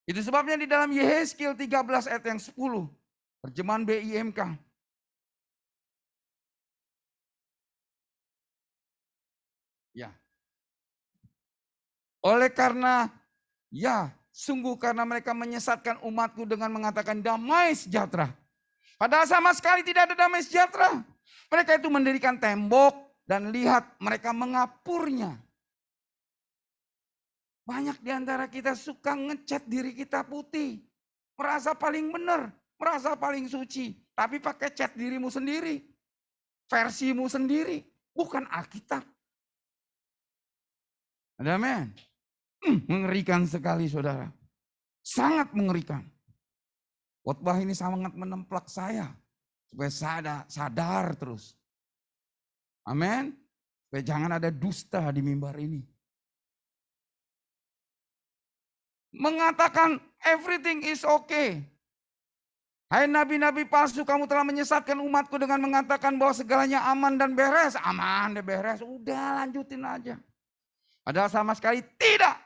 Itu sebabnya di dalam Yehezkiel 13 ayat yang 10, terjemahan BIMK. Ya. Oleh karena, sungguh karena mereka menyesatkan umatku dengan mengatakan damai sejahtera. Padahal sama sekali tidak ada damai sejahtera. Mereka itu mendirikan tembok dan lihat mereka mengapurnya. Banyak di antara kita suka ngecat diri kita putih. Merasa paling benar, merasa paling suci. Tapi pakai cat dirimu sendiri. Versimu sendiri, bukan Alkitab. Amin. Mengerikan sekali, saudara. Sangat mengerikan. Khotbah ini sangat menemplak saya. Supaya sadar terus. Amin. Supaya jangan ada dusta di mimbar ini. Mengatakan everything is okay. Hai nabi-nabi palsu, kamu telah menyesatkan umatku dengan mengatakan bahwa segalanya aman dan beres. Aman dan beres, udah lanjutin aja. Padahal sama sekali tidak.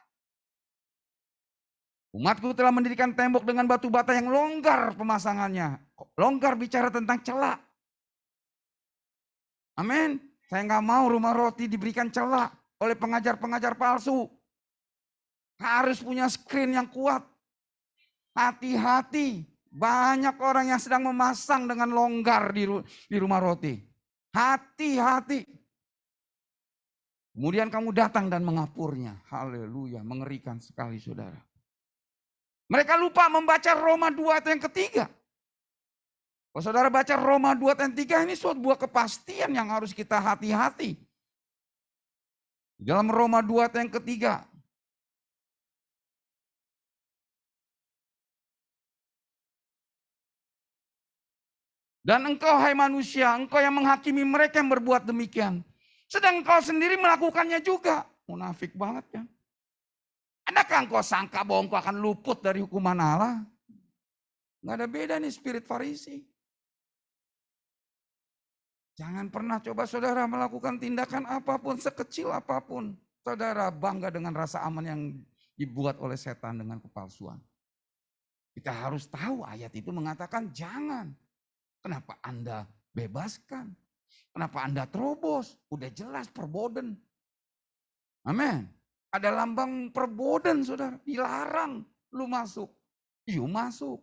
Umatku telah mendirikan tembok dengan batu bata yang longgar pemasangannya. Longgar bicara tentang celah. Amin. Saya nggak mau rumah roti diberikan celah oleh pengajar-pengajar palsu. Harus punya screen yang kuat. Hati-hati. Banyak orang yang sedang memasang dengan longgar di rumah roti. Hati-hati. Kemudian kamu datang dan mengapurnya. Haleluya, mengerikan sekali, saudara. Mereka lupa membaca Roma 2 ayat yang ketiga. Kalau saudara baca Roma 2 ayat 3, ini suatu buah kepastian yang harus kita hati-hati. Dalam Roma 2 ayat yang ketiga. Dan engkau, hai manusia, engkau yang menghakimi mereka yang berbuat demikian. Sedang engkau sendiri melakukannya juga. Munafik banget kan. Adakah engkau sangka bahwa engkau akan luput dari hukuman Allah? Nggak ada beda nih spirit Farisi. Jangan pernah coba saudara melakukan tindakan apapun, sekecil apapun. Saudara bangga dengan rasa aman yang dibuat oleh setan dengan kepalsuan. Kita harus tahu ayat itu mengatakan jangan. Kenapa Anda bebaskan? Kenapa Anda terobos? Udah jelas perboden. Amin. Ada lambang perboden, saudara. Dilarang lu masuk. You masuk.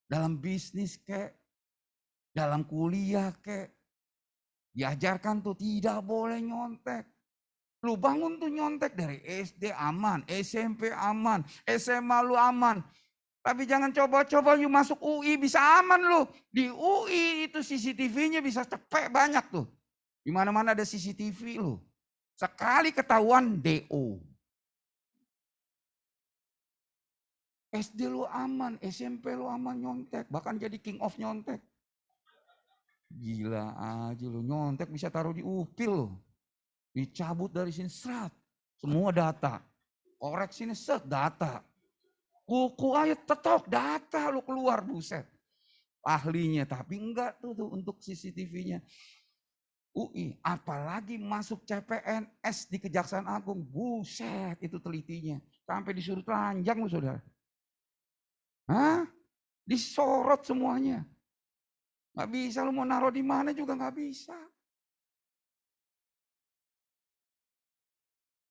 Dalam bisnis kek. Dalam kuliah kek. Diajarkan tuh tidak boleh nyontek. Lu bangun tuh nyontek dari SD aman. SMP aman. SMA lu aman. Tapi jangan coba-coba you masuk UI bisa aman lu. Di UI itu CCTV-nya bisa cepet banyak tuh. Di mana-mana ada CCTV lu. Sekali ketahuan DO. SD lu aman, SMP lu aman nyontek. Bahkan jadi king of nyontek. Gila aja lu, nyontek bisa taruh di upil lu. Dicabut dari sini serat. Semua data. Korek sini set data. Kuku aja tetok data lu keluar buset. Ahlinya tapi enggak tuh untuk CCTV-nya. UI, apalagi masuk CPNS di Kejaksaan Agung, buset itu telitinya. Sampai disuruh telanjang lu saudara. Hah? Disorot semuanya. Gak bisa lu mau naruh di mana juga gak bisa.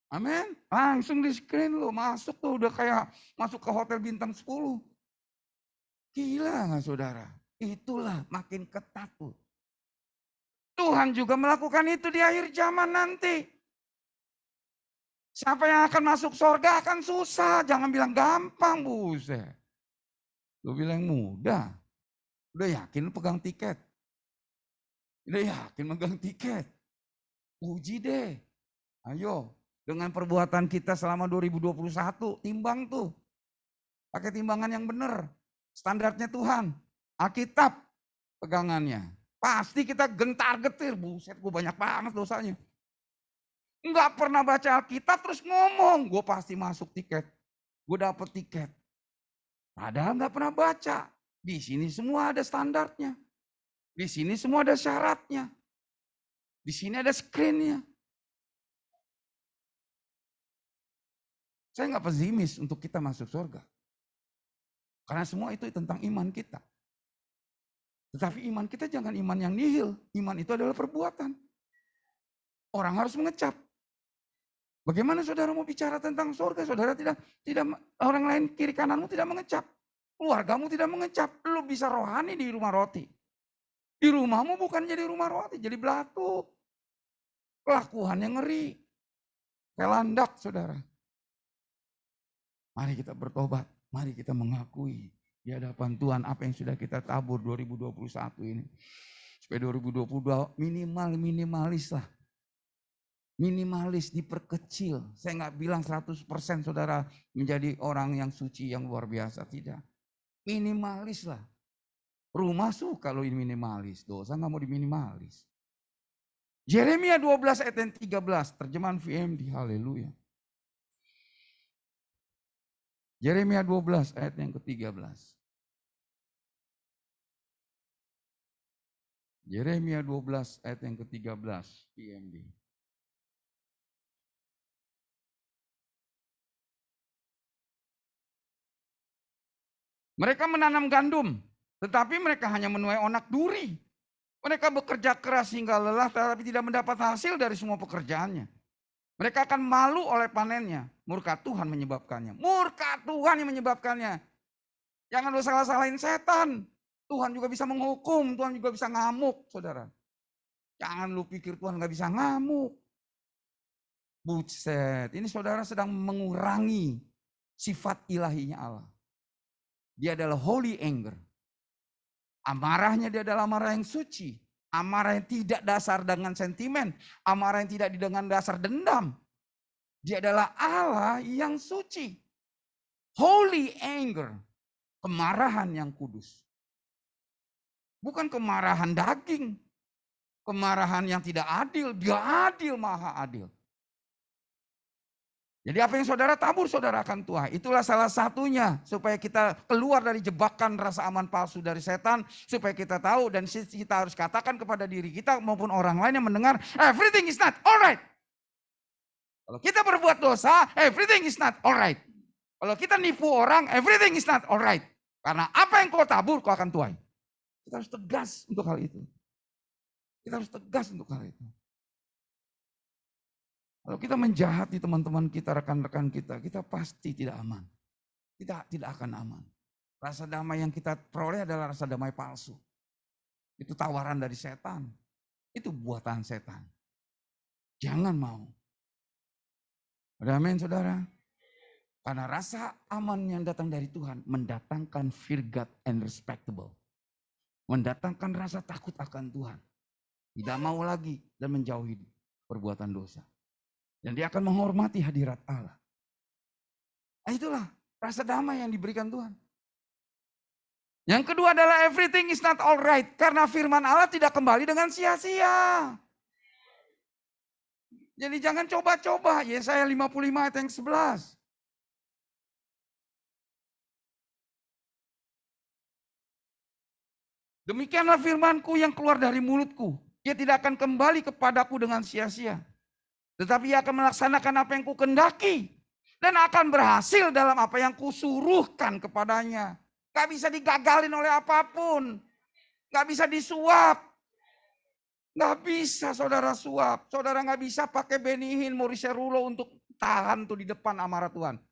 Amin. Langsung di screen lu masuk tuh udah kayak masuk ke hotel bintang 10. Gila gak saudara? Itulah makin ketat tuh. Tuhan juga melakukan itu di akhir zaman nanti. Siapa yang akan masuk surga akan susah. Jangan bilang gampang, buset. Lu bilang mudah. Udah yakin lu pegang tiket? Udah yakin megang tiket? Uji deh. Ayo. Dengan perbuatan kita selama 2021, timbang tuh. Pakai timbangan yang benar. Standarnya Tuhan. Alkitab pegangannya. Pasti kita gentar-getir, buset gue banyak banget dosanya. Enggak pernah baca Alkitab terus ngomong, gue pasti masuk tiket. Gue dapet tiket. Padahal enggak pernah baca. Di sini semua ada standarnya. Di sini semua ada syaratnya. Di sini ada screennya. Saya enggak pesimis untuk kita masuk surga. Karena semua itu tentang iman kita. Tetapi iman kita jangan iman yang nihil. Iman itu adalah perbuatan. Orang harus mengecap. Bagaimana saudara mau bicara tentang surga? Saudara tidak orang lain kiri kananmu tidak mengecap. Keluargamu tidak mengecap. Lu bisa rohani di rumah roti. Di rumahmu bukan jadi rumah roti, jadi belatuk. Kelakuan yang ngeri. Kayak landak saudara. Mari kita bertobat. Mari kita mengakui di hadapan Tuhan apa yang sudah kita tabur 2021 ini. Supaya 2022 minimalis lah. Minimalis, diperkecil. Saya nggak bilang 100% saudara menjadi orang yang suci, yang luar biasa. Tidak. Minimalis lah. Rumah suka kalau ini minimalis. Dosa nggak mau diminimalis. Yeremia 12 ayat yang 13. Terjemahan VMD. Haleluya. Yeremia 12 ayat yang ke-13. Yeremia 12 ayat yang ke-13. VMD. Mereka menanam gandum, tetapi mereka hanya menuai onak duri. Mereka bekerja keras hingga lelah, tetapi tidak mendapat hasil dari semua pekerjaannya. Mereka akan malu oleh panennya. Murka Tuhan menyebabkannya. Murka Tuhan yang menyebabkannya. Jangan lu salah-salahin setan. Tuhan juga bisa menghukum, Tuhan juga bisa ngamuk, saudara. Jangan lu pikir Tuhan gak bisa ngamuk. Buset, ini saudara sedang mengurangi sifat ilahinya Allah. Dia adalah holy anger. Amarahnya dia adalah amarah yang suci. Amarah yang tidak dasar dengan sentimen. Amarah yang tidak dengan dasar dendam. Dia adalah Allah yang suci. Holy anger. Kemarahan yang kudus. Bukan kemarahan daging. Kemarahan yang tidak adil. Dia adil, maha adil. Jadi apa yang saudara tabur, saudara akan tuai. Itulah salah satunya supaya kita keluar dari jebakan rasa aman palsu dari setan. Supaya kita tahu dan kita harus katakan kepada diri kita maupun orang lain yang mendengar, everything is not alright. Kalau kita berbuat dosa, everything is not alright. Kalau kita nipu orang, everything is not alright. Karena apa yang kau tabur, kau akan tuai. Kita harus tegas untuk hal itu. Kita harus tegas untuk hal itu. Kalau kita menjahati teman-teman kita, rekan-rekan kita, kita pasti tidak aman. Kita tidak akan aman. Rasa damai yang kita peroleh adalah rasa damai palsu. Itu tawaran dari setan. Itu buatan setan. Jangan mau. Amin saudara. Karena rasa aman yang datang dari Tuhan mendatangkan fear God and respectable. Mendatangkan rasa takut akan Tuhan. Tidak mau lagi dan menjauhi perbuatan dosa. Dan dia akan menghormati hadirat Allah. Nah itulah rasa damai yang diberikan Tuhan. Yang kedua adalah everything is not alright. Karena firman Allah tidak kembali dengan sia-sia. Jadi jangan coba-coba. Yesaya 55 ayat yang 11. Demikianlah firmanku yang keluar dari mulutku. Ia tidak akan kembali kepadaku dengan sia-sia. Tetapi ia akan melaksanakan apa yang kukendaki. Dan akan berhasil dalam apa yang kusuruhkan kepadanya. Gak bisa digagalin oleh apapun. Gak bisa disuap. Gak bisa saudara suap. Saudara gak bisa pakai Benihin Moriserulo untuk tahan tuh di depan amarah Tuhan.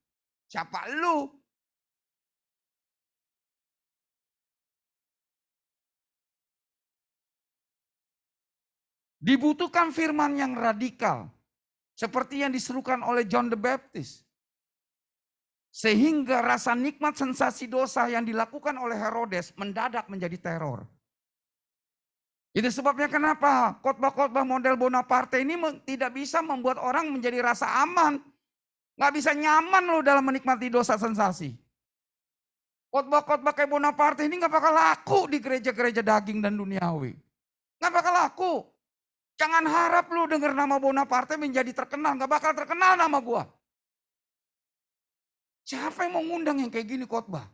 Siapa lu? Dibutuhkan firman yang radikal. Seperti yang diserukan oleh John the Baptist. Sehingga rasa nikmat sensasi dosa yang dilakukan oleh Herodes mendadak menjadi teror. Itu sebabnya kenapa khotbah-khotbah model Bonaparte ini tidak bisa membuat orang menjadi rasa aman. Gak bisa nyaman loh dalam menikmati dosa sensasi. Khotbah-khotbah kayak Bonaparte ini gak bakal laku di gereja-gereja daging dan duniawi. Gak bakal laku. Jangan harap lu denger nama Bonaparte menjadi terkenal. Gak bakal terkenal nama gua. Siapa yang mau ngundang yang kayak gini khotbah?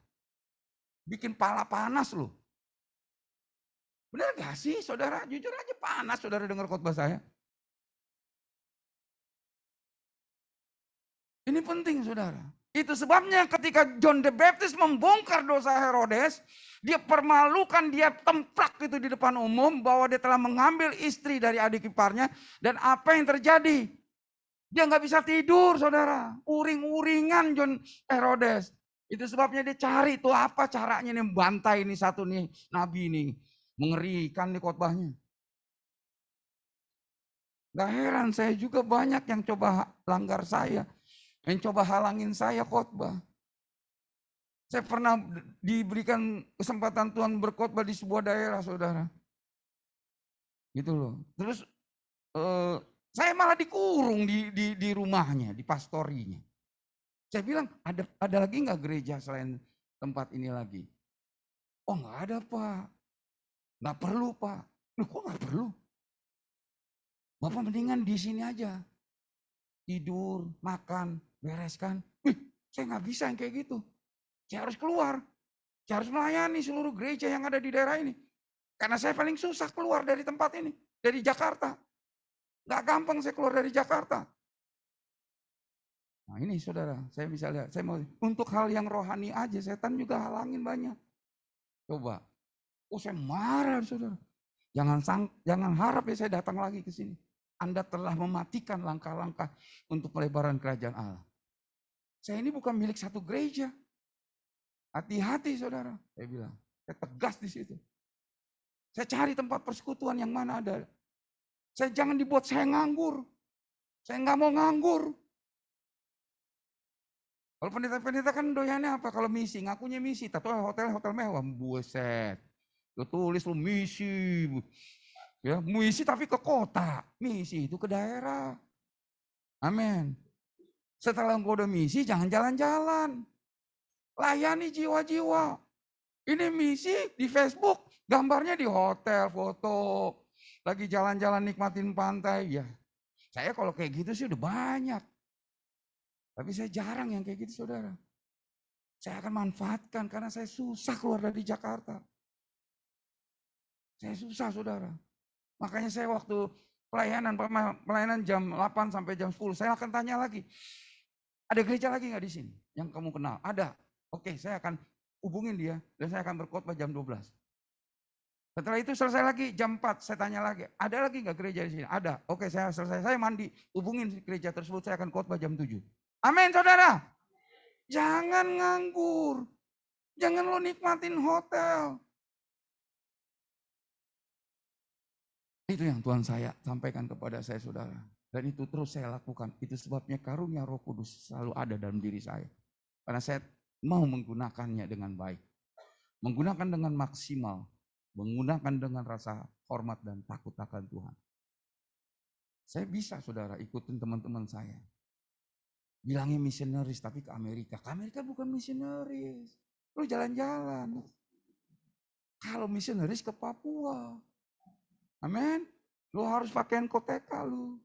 Bikin pala panas lu. Benar gak sih saudara? Jujur aja panas saudara dengar khotbah saya. Ini penting saudara. Itu sebabnya ketika John the Baptist membongkar dosa Herodes, dia permalukan, dia templak itu di depan umum bahwa dia telah mengambil istri dari adik iparnya. Dan apa yang terjadi? Dia nggak bisa tidur saudara. Uring-uringan John Herodes. Itu sebabnya dia cari tuh apa caranya nih membantai ini satu nih nabi ini. Mengerikan nih khotbahnya. Gak heran saya juga banyak yang coba langgar saya. Yang coba halangin saya khotbah. Saya pernah diberikan kesempatan Tuhan berkhotbah di sebuah daerah saudara. Gitu loh. Terus saya malah dikurung di rumahnya, di pastorinya. Saya bilang ada lagi nggak gereja selain tempat ini lagi? Oh nggak ada Pak. Nggak perlu Pak. Loh kok nggak perlu? Bapak mendingan di sini aja. Tidur, makan, bereskan. Saya nggak bisa yang kayak gitu. Saya harus keluar. Saya harus melayani seluruh gereja yang ada di daerah ini. Karena saya paling susah keluar dari tempat ini. Dari Jakarta. Nggak gampang saya keluar dari Jakarta. Nah ini saudara, saya bisa lihat. Saya mau untuk hal yang rohani aja, setan juga halangin banyak. Coba. Oh saya marah saudara. Jangan harap ya saya datang lagi ke sini. Anda telah mematikan langkah-langkah untuk pelebaran kerajaan Allah. Saya ini bukan milik satu gereja. Hati-hati saudara, saya bilang. Saya tegas di situ. Saya cari tempat persekutuan yang mana ada. Saya jangan dibuat saya nganggur. Saya nggak mau nganggur. Kalau pendeta-pendeta kan doyannya apa? Kalau misi, ngakunya misi. Tapi hotel mewah. Buset. Lu tulis lu misi. Ya, misi tapi ke kota. Misi itu ke daerah. Amin. Setelah engkau udah misi, jangan jalan-jalan. Layani jiwa-jiwa. Ini misi di Facebook, gambarnya di hotel, foto. Lagi jalan-jalan nikmatin pantai. Ya, saya kalau kayak gitu sih udah banyak. Tapi saya jarang yang kayak gitu saudara. Saya akan manfaatkan karena saya susah keluar dari Jakarta. Saya susah saudara. Makanya saya waktu pelayanan jam 8 sampai jam 10, saya akan tanya lagi. Ada gereja lagi nggak di sini yang kamu kenal? Ada. Oke, saya akan hubungin dia dan saya akan berkhotbah jam 12. Setelah itu selesai lagi jam 4, saya tanya lagi, ada lagi nggak gereja di sini? Ada. Oke, saya selesai, saya mandi, hubungin gereja tersebut, saya akan khotbah jam 7. Amin saudara. Jangan nganggur. Jangan lo nikmatin hotel. Itu yang Tuhan saya sampaikan kepada saya saudara. Dan itu terus saya lakukan. Itu sebabnya karunia Roh Kudus selalu ada dalam diri saya. Karena saya mau menggunakannya dengan baik. Menggunakan dengan maksimal. Menggunakan dengan rasa hormat dan takut akan Tuhan. Saya bisa saudara ikutin teman-teman saya. Bilangnya misionaris tapi ke Amerika. Ke Amerika bukan misionaris. Lu jalan-jalan. Kalau misionaris ke Papua. Amin. Lu harus pakaian koteka lu.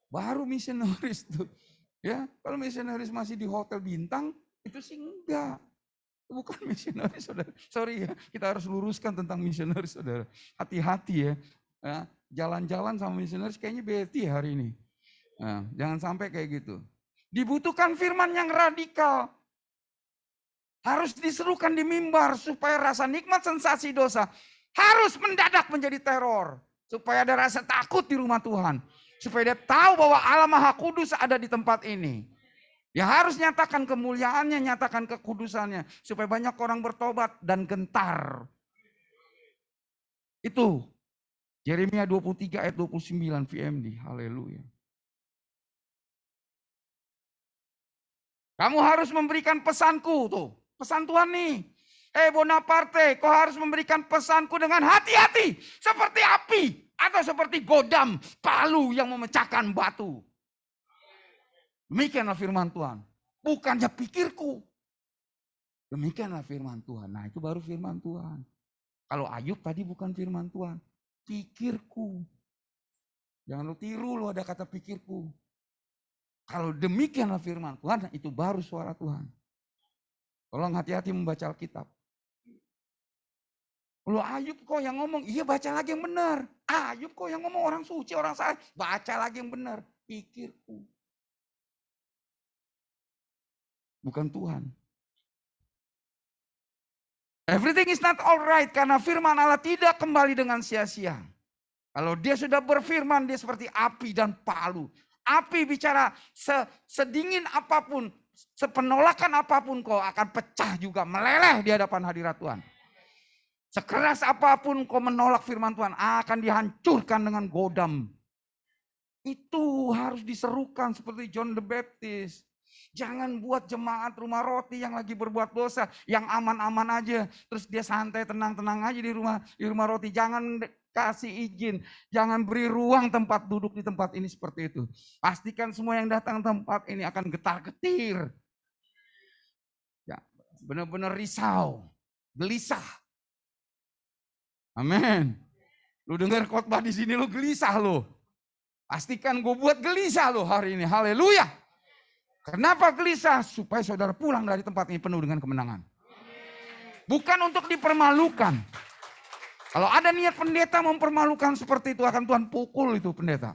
Baru misionaris tuh. Ya, kalau misionaris masih di hotel bintang, itu sih enggak. Bukan misionaris saudara. Sorry ya, kita harus luruskan tentang misionaris saudara. Hati-hati ya. Jalan-jalan sama misionaris kayaknya beti hari ini. Nah, jangan sampai kayak gitu. Dibutuhkan firman yang radikal. Harus diserukan di mimbar supaya rasa nikmat sensasi dosa harus mendadak menjadi teror. Supaya ada rasa takut di rumah Tuhan. Supaya dia tahu bahwa Allah Maha Kudus ada di tempat ini. Ya harus nyatakan kemuliaannya, nyatakan kekudusannya. Supaya banyak orang bertobat dan gentar. Itu. Yeremia 23 ayat 29 VMD. Haleluya. Kamu harus memberikan pesanku tuh. Pesan Tuhan nih. Bonaparte, kau harus memberikan pesanku dengan hati-hati. Seperti api. Atau seperti godam palu yang memecahkan batu. Demikianlah firman Tuhan. Bukannya pikirku. Demikianlah firman Tuhan. Nah itu baru firman Tuhan. Kalau Ayub tadi bukan firman Tuhan. pikirku. Jangan lu tiru lu ada kata pikirku. Kalau demikianlah firman Tuhan, itu baru suara Tuhan. Tolong hati-hati membaca Alkitab. Lu Ayub kok yang ngomong, iya baca lagi yang benar. Ayub kok yang ngomong orang suci, orang saleh, baca lagi yang benar. Pikirku. Bukan Tuhan. Everything is not alright karena firman Allah tidak kembali dengan sia-sia. Kalau dia sudah berfirman, dia seperti api dan palu. Api bicara sedingin apapun, sepenolakan apapun kau akan pecah juga, meleleh di hadapan hadirat Tuhan. Sekeras apapun kau menolak firman Tuhan akan dihancurkan dengan godam. Itu harus diserukan seperti John the Baptist. Jangan buat jemaat rumah roti yang lagi berbuat dosa, yang aman-aman aja. Terus dia santai, tenang-tenang aja di rumah roti. Jangan kasih izin, jangan beri ruang tempat duduk di tempat ini seperti itu. Pastikan semua yang datang tempat ini akan getar-getir. Ya, benar-benar risau, gelisah. Amin. Lu dengar khotbah di sini lu gelisah lu. Pastikan gue buat gelisah lu hari ini. Haleluya. Kenapa gelisah? Supaya saudara pulang dari tempat ini penuh dengan kemenangan. Bukan untuk dipermalukan. Kalau ada niat pendeta mempermalukan seperti itu, akan Tuhan pukul itu pendeta.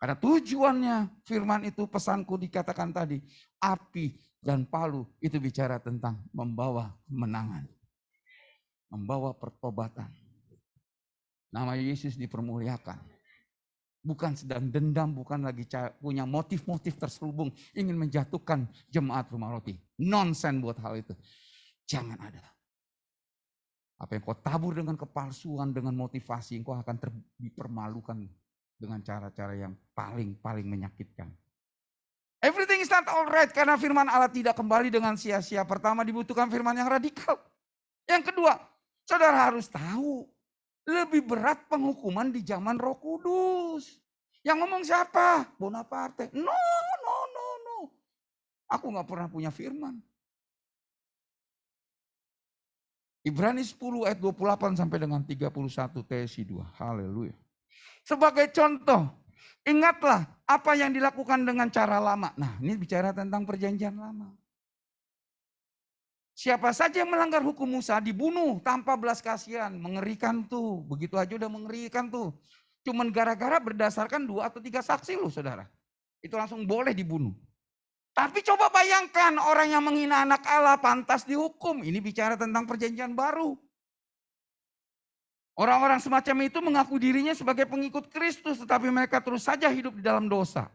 Karena tujuannya firman itu, pesanku dikatakan tadi, api dan palu itu bicara tentang membawa kemenangan. Membawa pertobatan. Nama Yesus dipermuliakan. Bukan sedang dendam, bukan lagi punya motif-motif terselubung. Ingin menjatuhkan jemaat rumah roti. Nonsen buat hal itu. Jangan ada. Apa yang kau tabur dengan kepalsuan, dengan motivasi, engkau akan dipermalukan dengan cara-cara yang paling menyakitkan. Everything is not alright karena firman Allah tidak kembali dengan sia-sia. Pertama dibutuhkan firman yang radikal. Yang kedua, saudara harus tahu lebih berat penghukuman di zaman Roh Kudus. Yang ngomong siapa? Bonaparte. No. Aku gak pernah punya firman. Ibrani 10 ayat 28 sampai dengan 31 TSI 2. Haleluya. Sebagai contoh, ingatlah apa yang dilakukan dengan cara lama. Nah, ini bicara tentang perjanjian lama. Siapa saja yang melanggar hukum Musa dibunuh tanpa belas kasihan. Mengerikan tuh, begitu aja udah mengerikan tuh. Cuman gara-gara berdasarkan 2 atau 3 saksi loh saudara. Itu langsung boleh dibunuh. Tapi coba bayangkan orang yang menghina anak Allah pantas dihukum. Ini bicara tentang perjanjian baru. Orang-orang semacam itu mengaku dirinya sebagai pengikut Kristus, tetapi mereka terus saja hidup di dalam dosa.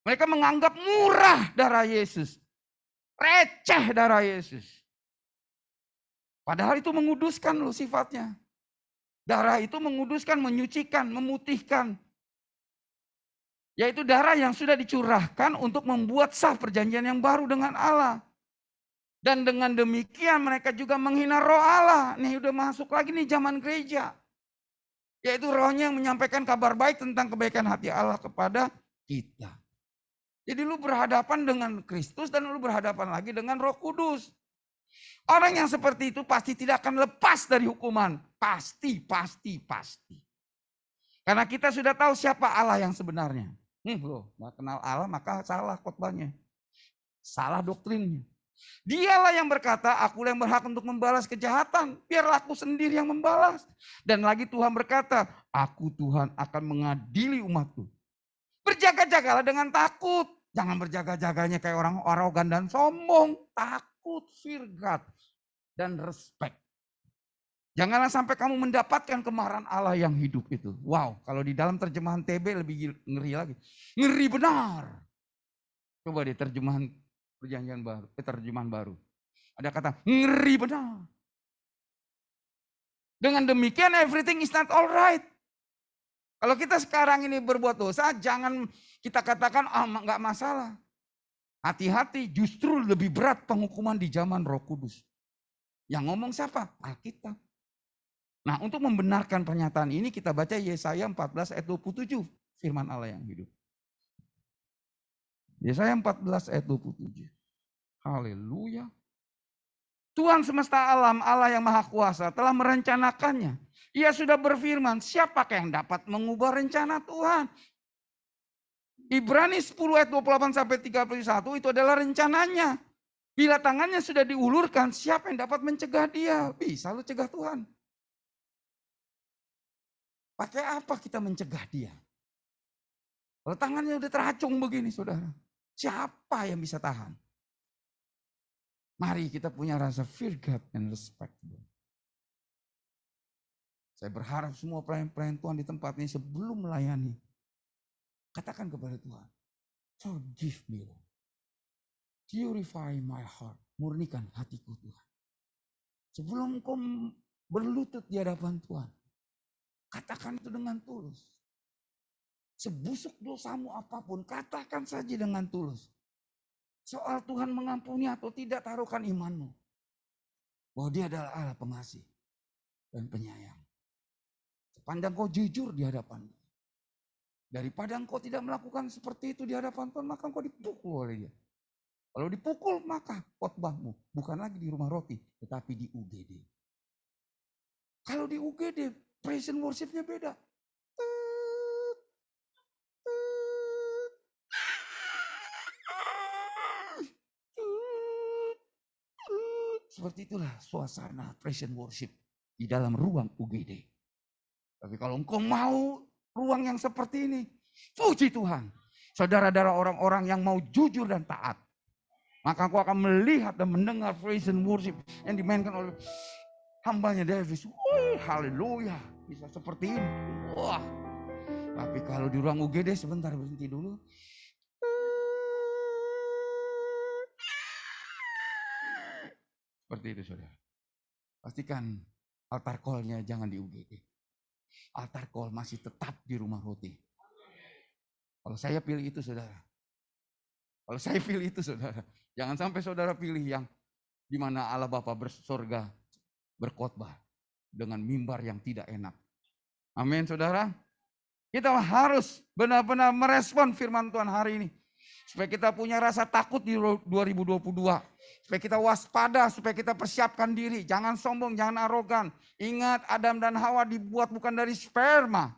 Mereka menganggap murah darah Yesus. Receh darah Yesus. Padahal itu menguduskan loh sifatnya. Darah itu menguduskan, menyucikan, memutihkan. Yaitu darah yang sudah dicurahkan untuk membuat sah perjanjian yang baru dengan Allah. Dan dengan demikian mereka juga menghina roh Allah. Nih udah masuk lagi nih zaman gereja. Yaitu rohnya yang menyampaikan kabar baik tentang kebaikan hati Allah kepada kita. Jadi lu berhadapan dengan Kristus dan lu berhadapan lagi dengan Roh Kudus. Orang yang seperti itu pasti tidak akan lepas dari hukuman. Pasti. Karena kita sudah tahu siapa Allah yang sebenarnya. Loh, gak kenal Allah maka salah khotbahnya. Salah doktrinnya. Dialah yang berkata, akulah yang berhak untuk membalas kejahatan. Biarlah aku sendiri yang membalas. Dan lagi Tuhan berkata, aku Tuhan akan mengadili umatku. Berjaga-jagalah dengan takut. Jangan berjaga-jaganya kayak orang arogan dan sombong. Takut, fear God, dan respect. Janganlah sampai kamu mendapatkan kemarahan Allah yang hidup itu. Wow, kalau di dalam terjemahan TB lebih ngeri lagi. Ngeri benar. Coba deh terjemahan perjanjian baru, terjemahan baru. Ada kata ngeri benar. Dengan demikian everything is not alright. Kalau kita sekarang ini berbuat dosa, jangan kita katakan nggak masalah. Hati-hati, justru lebih berat penghukuman di zaman Roh Kudus. Yang ngomong siapa? Alkitab. Nah, untuk membenarkan pernyataan ini kita baca Yesaya 14 ayat 27, firman Allah yang hidup. Yesaya 14 ayat 27. Haleluya. Tuhan semesta alam, Allah yang maha kuasa telah merencanakannya. Ia sudah berfirman, siapakah yang dapat mengubah rencana Tuhan? Ibrani 10 ayat 28 sampai 31 itu adalah rencananya. Bila tangannya sudah diulurkan, siapa yang dapat mencegah dia? Bisa lu cegah Tuhan. Pakai apa kita mencegah dia? Kalau tangannya udah teracung begini saudara, siapa yang bisa tahan? Mari kita punya rasa fear God and respect. Saya berharap semua pelayan-pelayan Tuhan di tempat ini sebelum melayani, katakan kepada Tuhan, forgive me Lord. Purify my heart. Murnikan hatiku Tuhan. Sebelum engkau berlutut di hadapan Tuhan, katakan itu dengan tulus. Sebusuk dosamu apapun, katakan saja dengan tulus. Soal Tuhan mengampuni atau tidak, taruhkan imanmu. Bahwa dia adalah Allah pengasih dan penyayang. Sepanjang kau jujur di hadapan Dia. Daripada engkau tidak melakukan seperti itu di hadapan Tuhan, maka engkau dipukul oleh Dia. Kalau dipukul, maka khotbahmu bukan lagi di rumah roti, tetapi di UGD. Kalau di UGD, praise and worship-nya beda. Seperti itulah suasana praise and worship di dalam ruang UGD. Tapi kalau engkau mau ruang yang seperti ini, puji Tuhan. Saudara-saudara orang-orang yang mau jujur dan taat. Maka aku akan melihat dan mendengar praise and worship yang dimainkan oleh hambanya Davis. Haleluya. Bisa seperti ini. Wah. Tapi kalau di ruang UGD sebentar berhenti dulu. Seperti itu saudara. Pastikan altar call-nya jangan di UGD. Altar call masih tetap di rumah roti. Kalau saya pilih itu saudara. Kalau saya pilih itu saudara. Jangan sampai saudara pilih yang di mana Allah Bapa bersorga berkhotbah dengan mimbar yang tidak enak. Amin saudara. Kita harus benar-benar merespon firman Tuhan hari ini. Supaya kita punya rasa takut di 2022. Supaya kita waspada, supaya kita persiapkan diri. Jangan sombong, jangan arogan. Ingat Adam dan Hawa dibuat bukan dari sperma.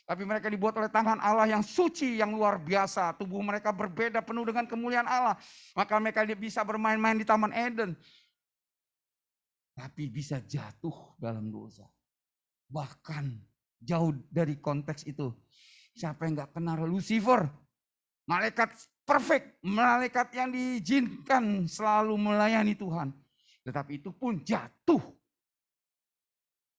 Tapi mereka dibuat oleh tangan Allah yang suci, yang luar biasa. Tubuh mereka berbeda, penuh dengan kemuliaan Allah. Maka mereka bisa bermain-main di Taman Eden. Tapi bisa jatuh dalam dosa. Bahkan jauh dari konteks itu. Siapa yang gak kenal Lucifer? Malaikat perfect. Malaikat yang diizinkan selalu melayani Tuhan. Tetapi itu pun jatuh.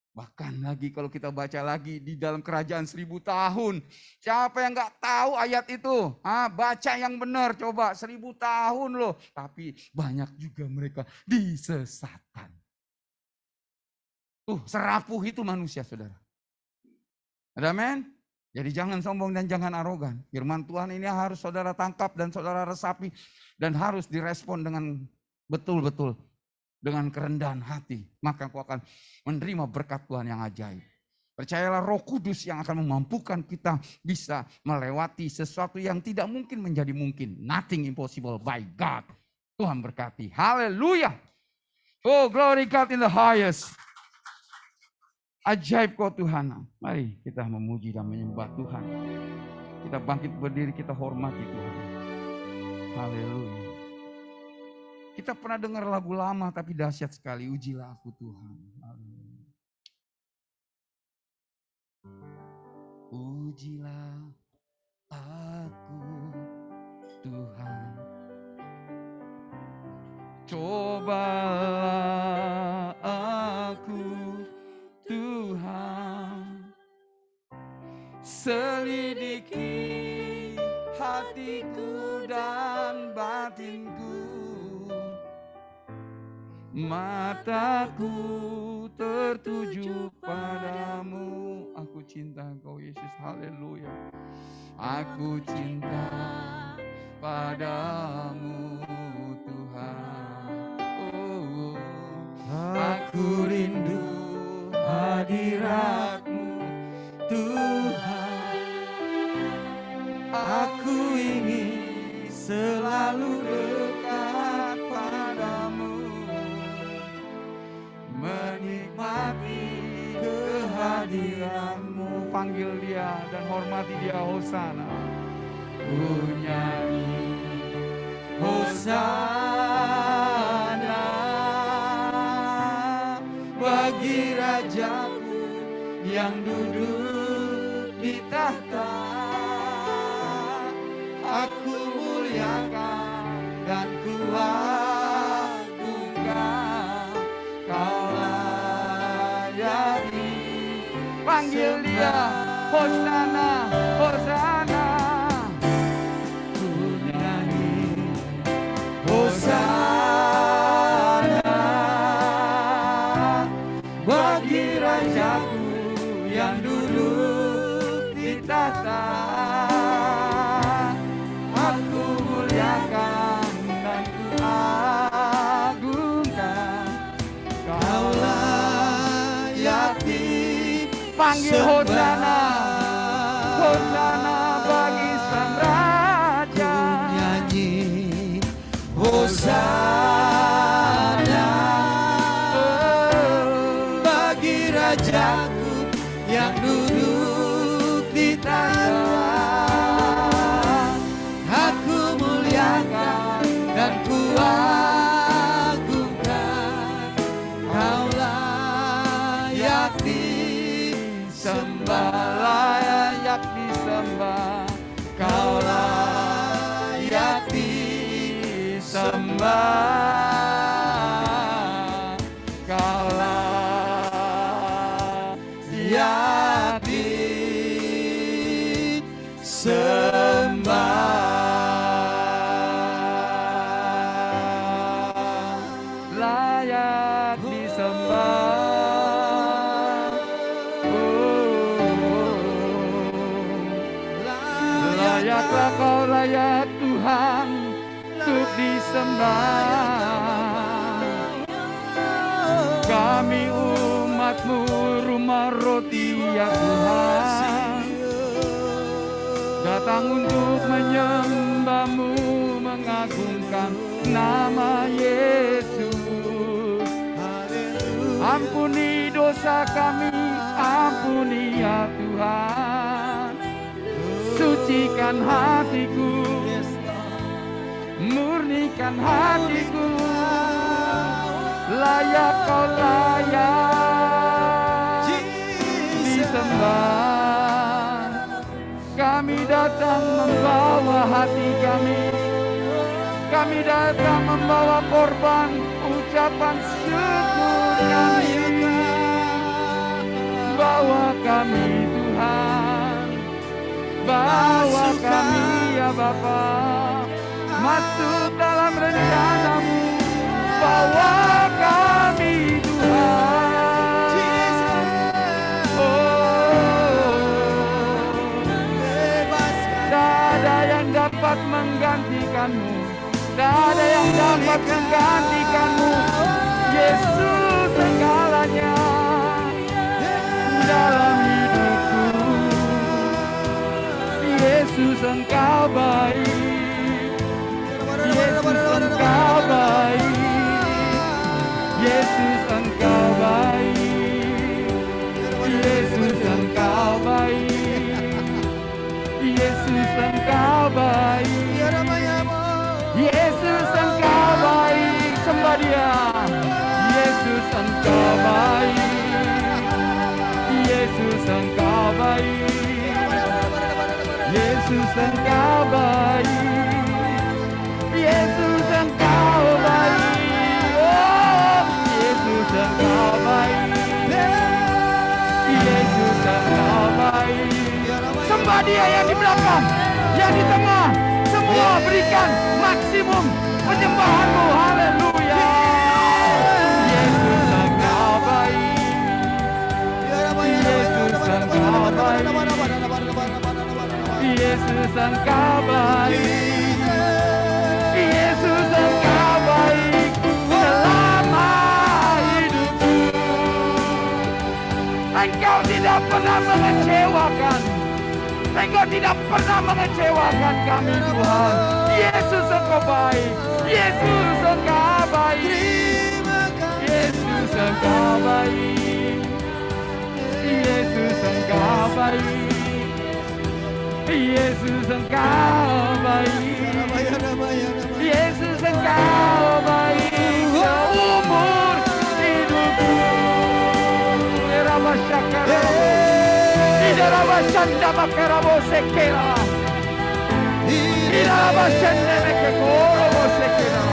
Bahkan lagi kalau kita baca lagi di dalam kerajaan 1000 tahun. Siapa yang gak tahu ayat itu? Baca yang benar coba 1000 tahun loh. Tapi banyak juga mereka disesatkan. Serapuh itu manusia saudara. Amin. Jadi jangan sombong dan jangan arogan. Firman Tuhan ini harus saudara tangkap dan saudara resapi. Dan harus direspon dengan betul-betul. Dengan kerendahan hati, maka kau akan menerima berkat Tuhan yang ajaib. Percayalah Roh Kudus yang akan memampukan kita bisa melewati sesuatu yang tidak mungkin menjadi mungkin. Nothing impossible by God. Tuhan berkati. Haleluya. Oh, glory God in the highest. Ajaib kau Tuhan. Mari kita memuji dan menyembah Tuhan. Kita bangkit berdiri, kita hormati Tuhan. Haleluya. Kita pernah dengar lagu lama tapi dahsyat sekali. Ujilah aku Tuhan. Ujilah aku Tuhan. Cobalah aku Tuhan. Selidiki hatiku dan batinku. Mataku tertuju padamu. Aku cinta Engkau Yesus, haleluya. Aku cinta padamu Tuhan. Oh, aku rindu hadirat-Mu Tuhan. Aku ingin selalu dekat padamu. nikmati kehadiran-Mu. Panggil dia dan hormati dia. Hosana. Ku nyanyi Hosana bagi Rajaku yang duduk di tahta. Aku muliakan dan kuagungkan, Kau layani. Panggil dia. Hosana, Hosana. Ku nyanyi Hosana bagi Rajaku yang duduk di tahta. Aku muliakan dan kuagungkan, Kau layani. Panggil Hosana, Hosana bagi Sang Raja. Ku nyanyi Hosana bagi Rajaku yang duduk di tahta. Aku muliakan dan kuagungkan, Kau layak disembah, Layak disembah, Kau layak disembah, Kau layak disembah. layak disembah. Layaklah Kau, layak Tuhan untuk disembah. Kami umat-Mu, rumah roti ya Tuhan, datang untuk menyembah-Mu, mengagungkan nama Yesus. Ampuni dosa kami, ampuni ya Tuhan. Sucikan hatiku, murnikan hatiku. Layak Kau, layak disembah. Kami datang membawa hati kami. Kami datang membawa korban ucapan syukur kami. Bawa kami Tuhan, bawa kami ya Bapa, masuk dalam rencana-Mu. Bawa kami Tuhan. Tak ada yang dapat menggantikan-Mu, tak ada yang dapat menggantikan-Mu. Yesus segalanya dalam hidupku. Yesus Engkau baik, Yesus Engkau baik, Yesus Engkau baik, Yesus Engkau baik, Yesus Engkau baik, Yesus Engkau baik. Sembah Dia. Yesus Engkau baik, Yesus Engkau baik, Yesus Engkau baik, Yesus Engkau baik. Oh, Yesus Engkau baik, Yesus Engkau baik. Sembah Dia yang di belakang, yang di tengah. Semua berikan maksimum penyembahan-Mu. Haleluya. Yesus Engkau baik, Yesus Engkau baik, Yesus Engkau baik, Yesus Engkau baik selama hidupku. Engkau tidak pernah mengecewakan, Engkau tidak pernah mengecewakan kami Tuhan. Yesus Engkau baik, Yesus Engkau baik, Yesus Engkau baik. baik. Yesus Engkau baik. Yesus Engkau baik. Yesus Engkau baik. Seumur hidupku. Rabasyakara. Idarabasyanda makarabo sekera. Idarabasyanda mekekoro sekera.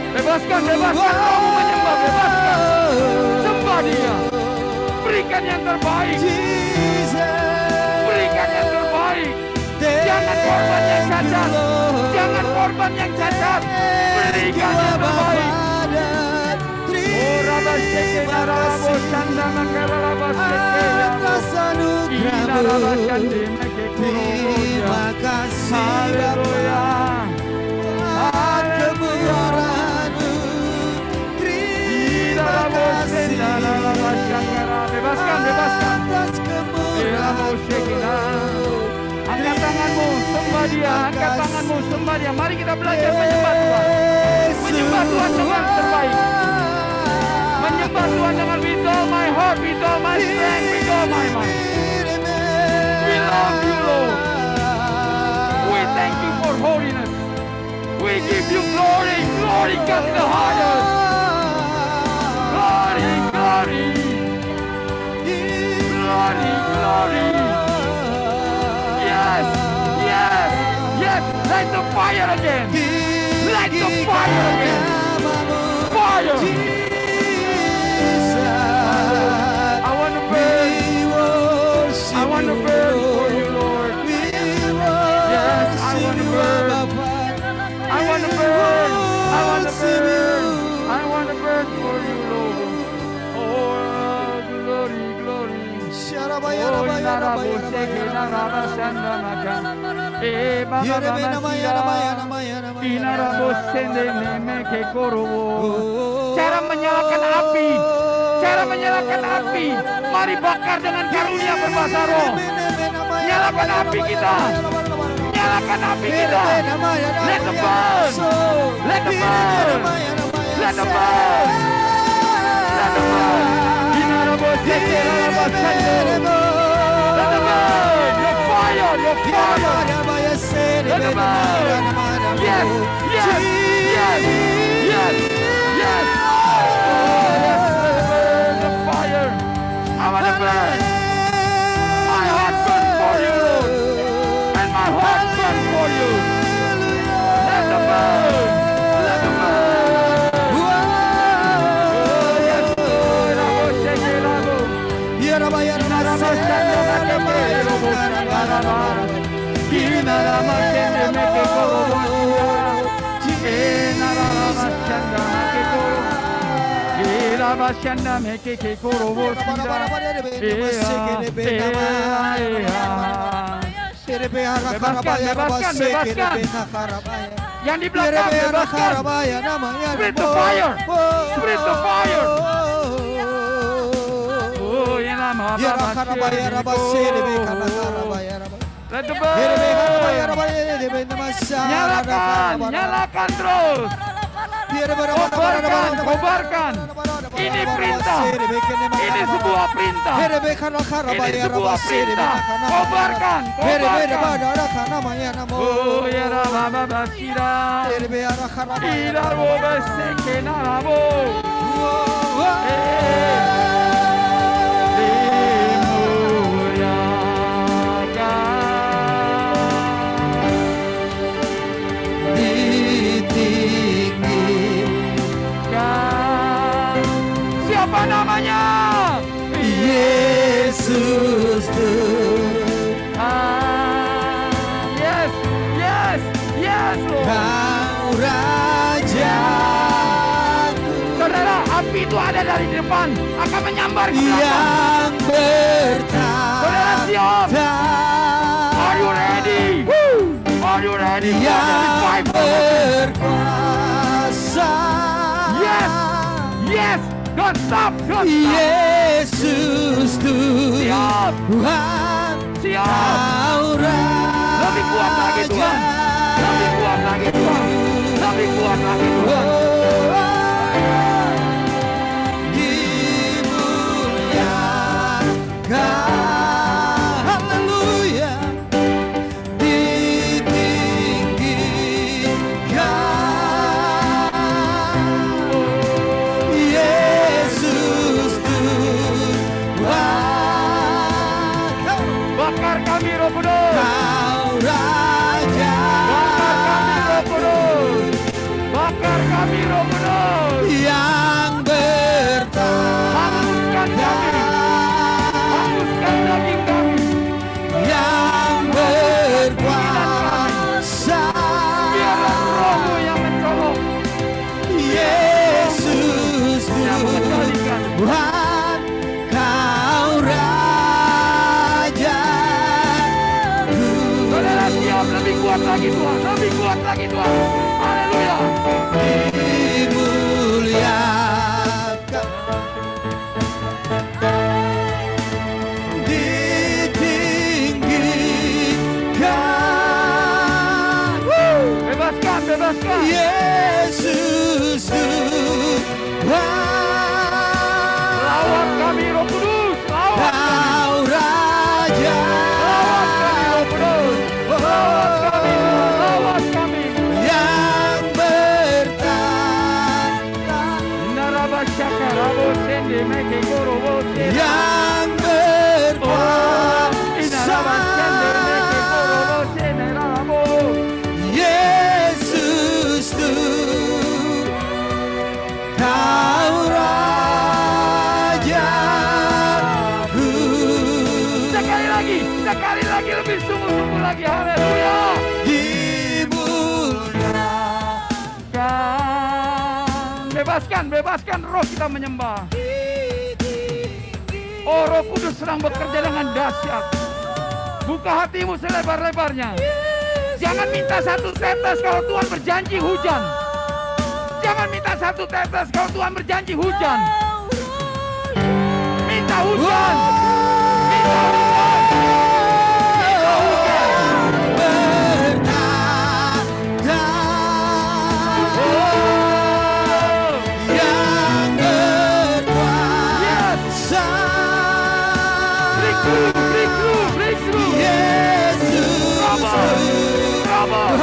Bebaskan, bebaskan, kamu menyembah, bebaskan. Sembah Dia. Berikan yang terbaik. Berikan yang terbaik. Jangan korban yang cacat. Jangan korban yang cacat. Berikan yang terbaik. Oh, Rabasyakera, Rabasyanda makarabasakera. Idarabasyanda mekekoro. Terima kasih Haleluya. kemurahan-Mu. Terima kasih Bebaskan, bebaskan. atas kemurahan-Mu. Angkat tanganmu, sembah Dia. Angkat tanganmu, sembah Dia. Mari kita belajar menyembah Tuhan. Menyembah Tuhan dengan terbaik. Menyembah Tuhan dengan with all my heart, with all my strength, with all my mind. We love You, Lord. We thank You for holiness. We give You glory. Glory God in the highest. Glory, glory. Glory, glory. Yes, yes, yes. Light the fire again. Light the fire again. Fire. I want to burn. I want to burn for You, Lord. Yes, I want to burn. I want to burn. I want to burn. I want to burn for You, Lord. Oh, glory, glory. Oh, naraboseke, narabashanda makan. Baba Masira. Inarabosende nemeke korowo. Cara menyalakan api. Cara menyalakan api. Mari bakar dengan karunia berbahasa roh. Nyalakan api kita. Nyalakan api kita. Let the burn. Let the burn. Let the burn. Let the burn. Inaraboseke, narabashanda. Let the burn. Your fire. Your fire. Let the burn. Yes. Yes. Yes. Yes. Yes. Oh, yes. Let the burn. The fire. I want to burn. My heart burns for You, Lord. And my heart burns for You. Let the burn. Let the burn. Oh, yes. Lord. Rabosheke, rabo. Inarabashanda makeke, robo, sangaraba. Inarabashende meke korobo, Inarabashanda meke korobo. Inarabashanda meke korobo, Bebaskan. Yang di belakang, bebaskan. Spirit of fire. Spirit of fire. Oh, yang lama. Let the burn. Nyalakan terus. Kobarkan. Ini perintah. Ini sebuah perintah. Ini sebuah perintah. Kobarkan. Oh, ya Baba Masira. Irabo beseke narabo. Siapa namanya? Yesus Tuhan. Yes, yes, yes, Lord. Kau Rajaku. Saudara, api itu ada dari depan, akan menyambar ke belakang. Yang Saudara siap? Are you ready? Are you ready? Yang berkuasa. Yes, yes. Don't stop, don't stop. Yesus Siap. Tuhan. Siap. Kau Lebih kuat lagi Tuhan. Lebih kuat lagi Tuhan. Lebih kuat lagi Tuhan. yang berkuasa, Yesus tuh Kau Rajaku. Sekali lagi lebih sungguh-sungguh lagi. Haleluya. Bebaskan roh kita menyembah. Oh, Roh Kudus sedang bekerja dengan dahsyat. Buka hatimu selebar-lebarnya. Jangan minta satu tetes kalau Tuhan berjanji hujan. Jangan minta satu tetes kalau Tuhan berjanji hujan. Minta hujan. Minta hujan. Minta hujan. Breakthrough. Yesus Trouble.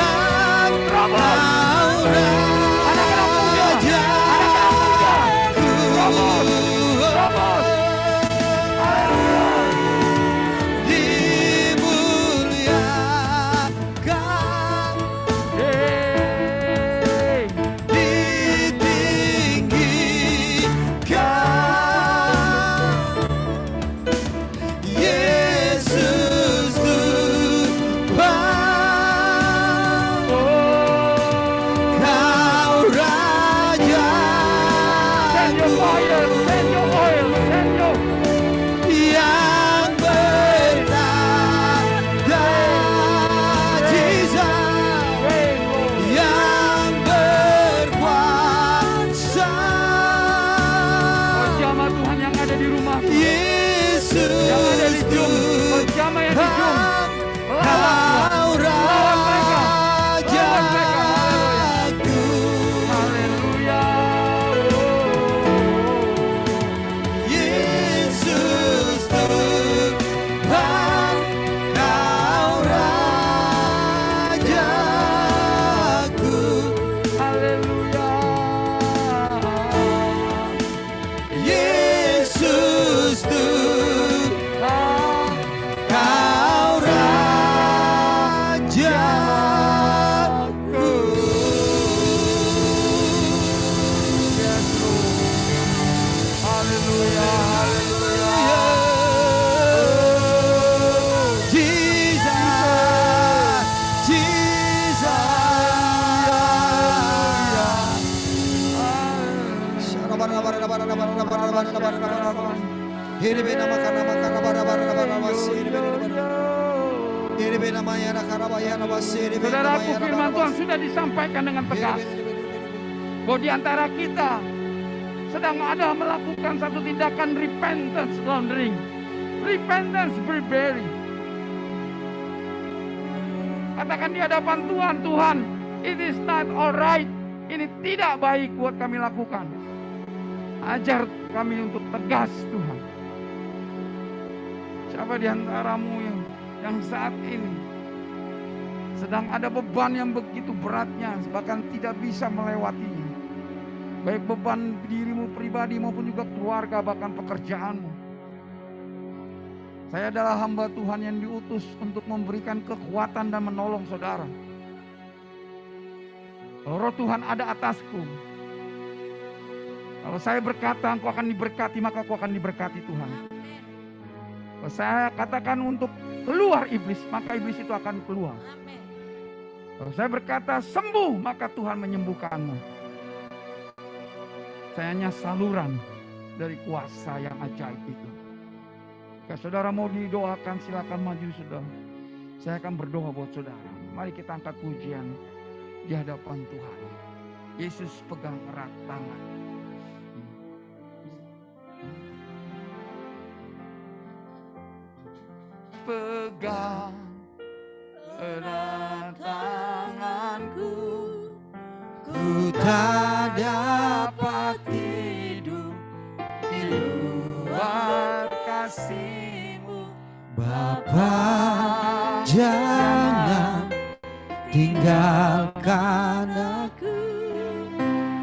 Anak-anak muda. Trouble. dimuliakan, ditinggikan, Yesus Tuhan, Kau Raja. Send your fire, send your oil, send your Yang bertanda Jesus, yang berkuasa, jamaah Tuhan yang ada di rumah, Yesus yang ada di Zoom, jamaah yang di Zoom, Kau Rajaku. Haleluya. Yesus Tuhan, Kau Rajaku. Haleluya. Yesus Tuhan, Kau Rajaku. Yes, Lord. Haleluya. Saudaraku, firman Tuhan sudah disampaikan dengan tegas bahwa di antara kita sedang ada melakukan satu tindakan repentance laundering, repentance beriberi. Katakan di hadapan Tuhan, Tuhan, it is not alright. Ini tidak baik buat kami lakukan. Ajar kami untuk tegas, Tuhan. Siapa di antaramu yang saat ini sedang ada beban yang begitu beratnya, bahkan tidak bisa melewatinya. Baik beban dirimu pribadi maupun juga keluarga, bahkan pekerjaanmu. Saya adalah hamba Tuhan yang diutus untuk memberikan kekuatan dan menolong saudara. Roh Tuhan ada atasku. Kalau saya berkata engkau akan diberkati, maka aku akan diberkati Tuhan. Kalau saya katakan untuk keluar iblis, maka iblis itu akan keluar. Kalau saya berkata sembuh, maka Tuhan menyembuhkanmu. Saya hanya saluran dari kuasa yang ajaib itu. Jika saudara mau didoakan, silakan maju saudara. Saya akan berdoa buat saudara. Mari kita angkat pujian di hadapan Tuhan. Yesus pegang erat tangan. Pegang erat tanganku, Ku tak dapat hidup di luar kasih-Mu. Bapa, jangan tinggalkan aku.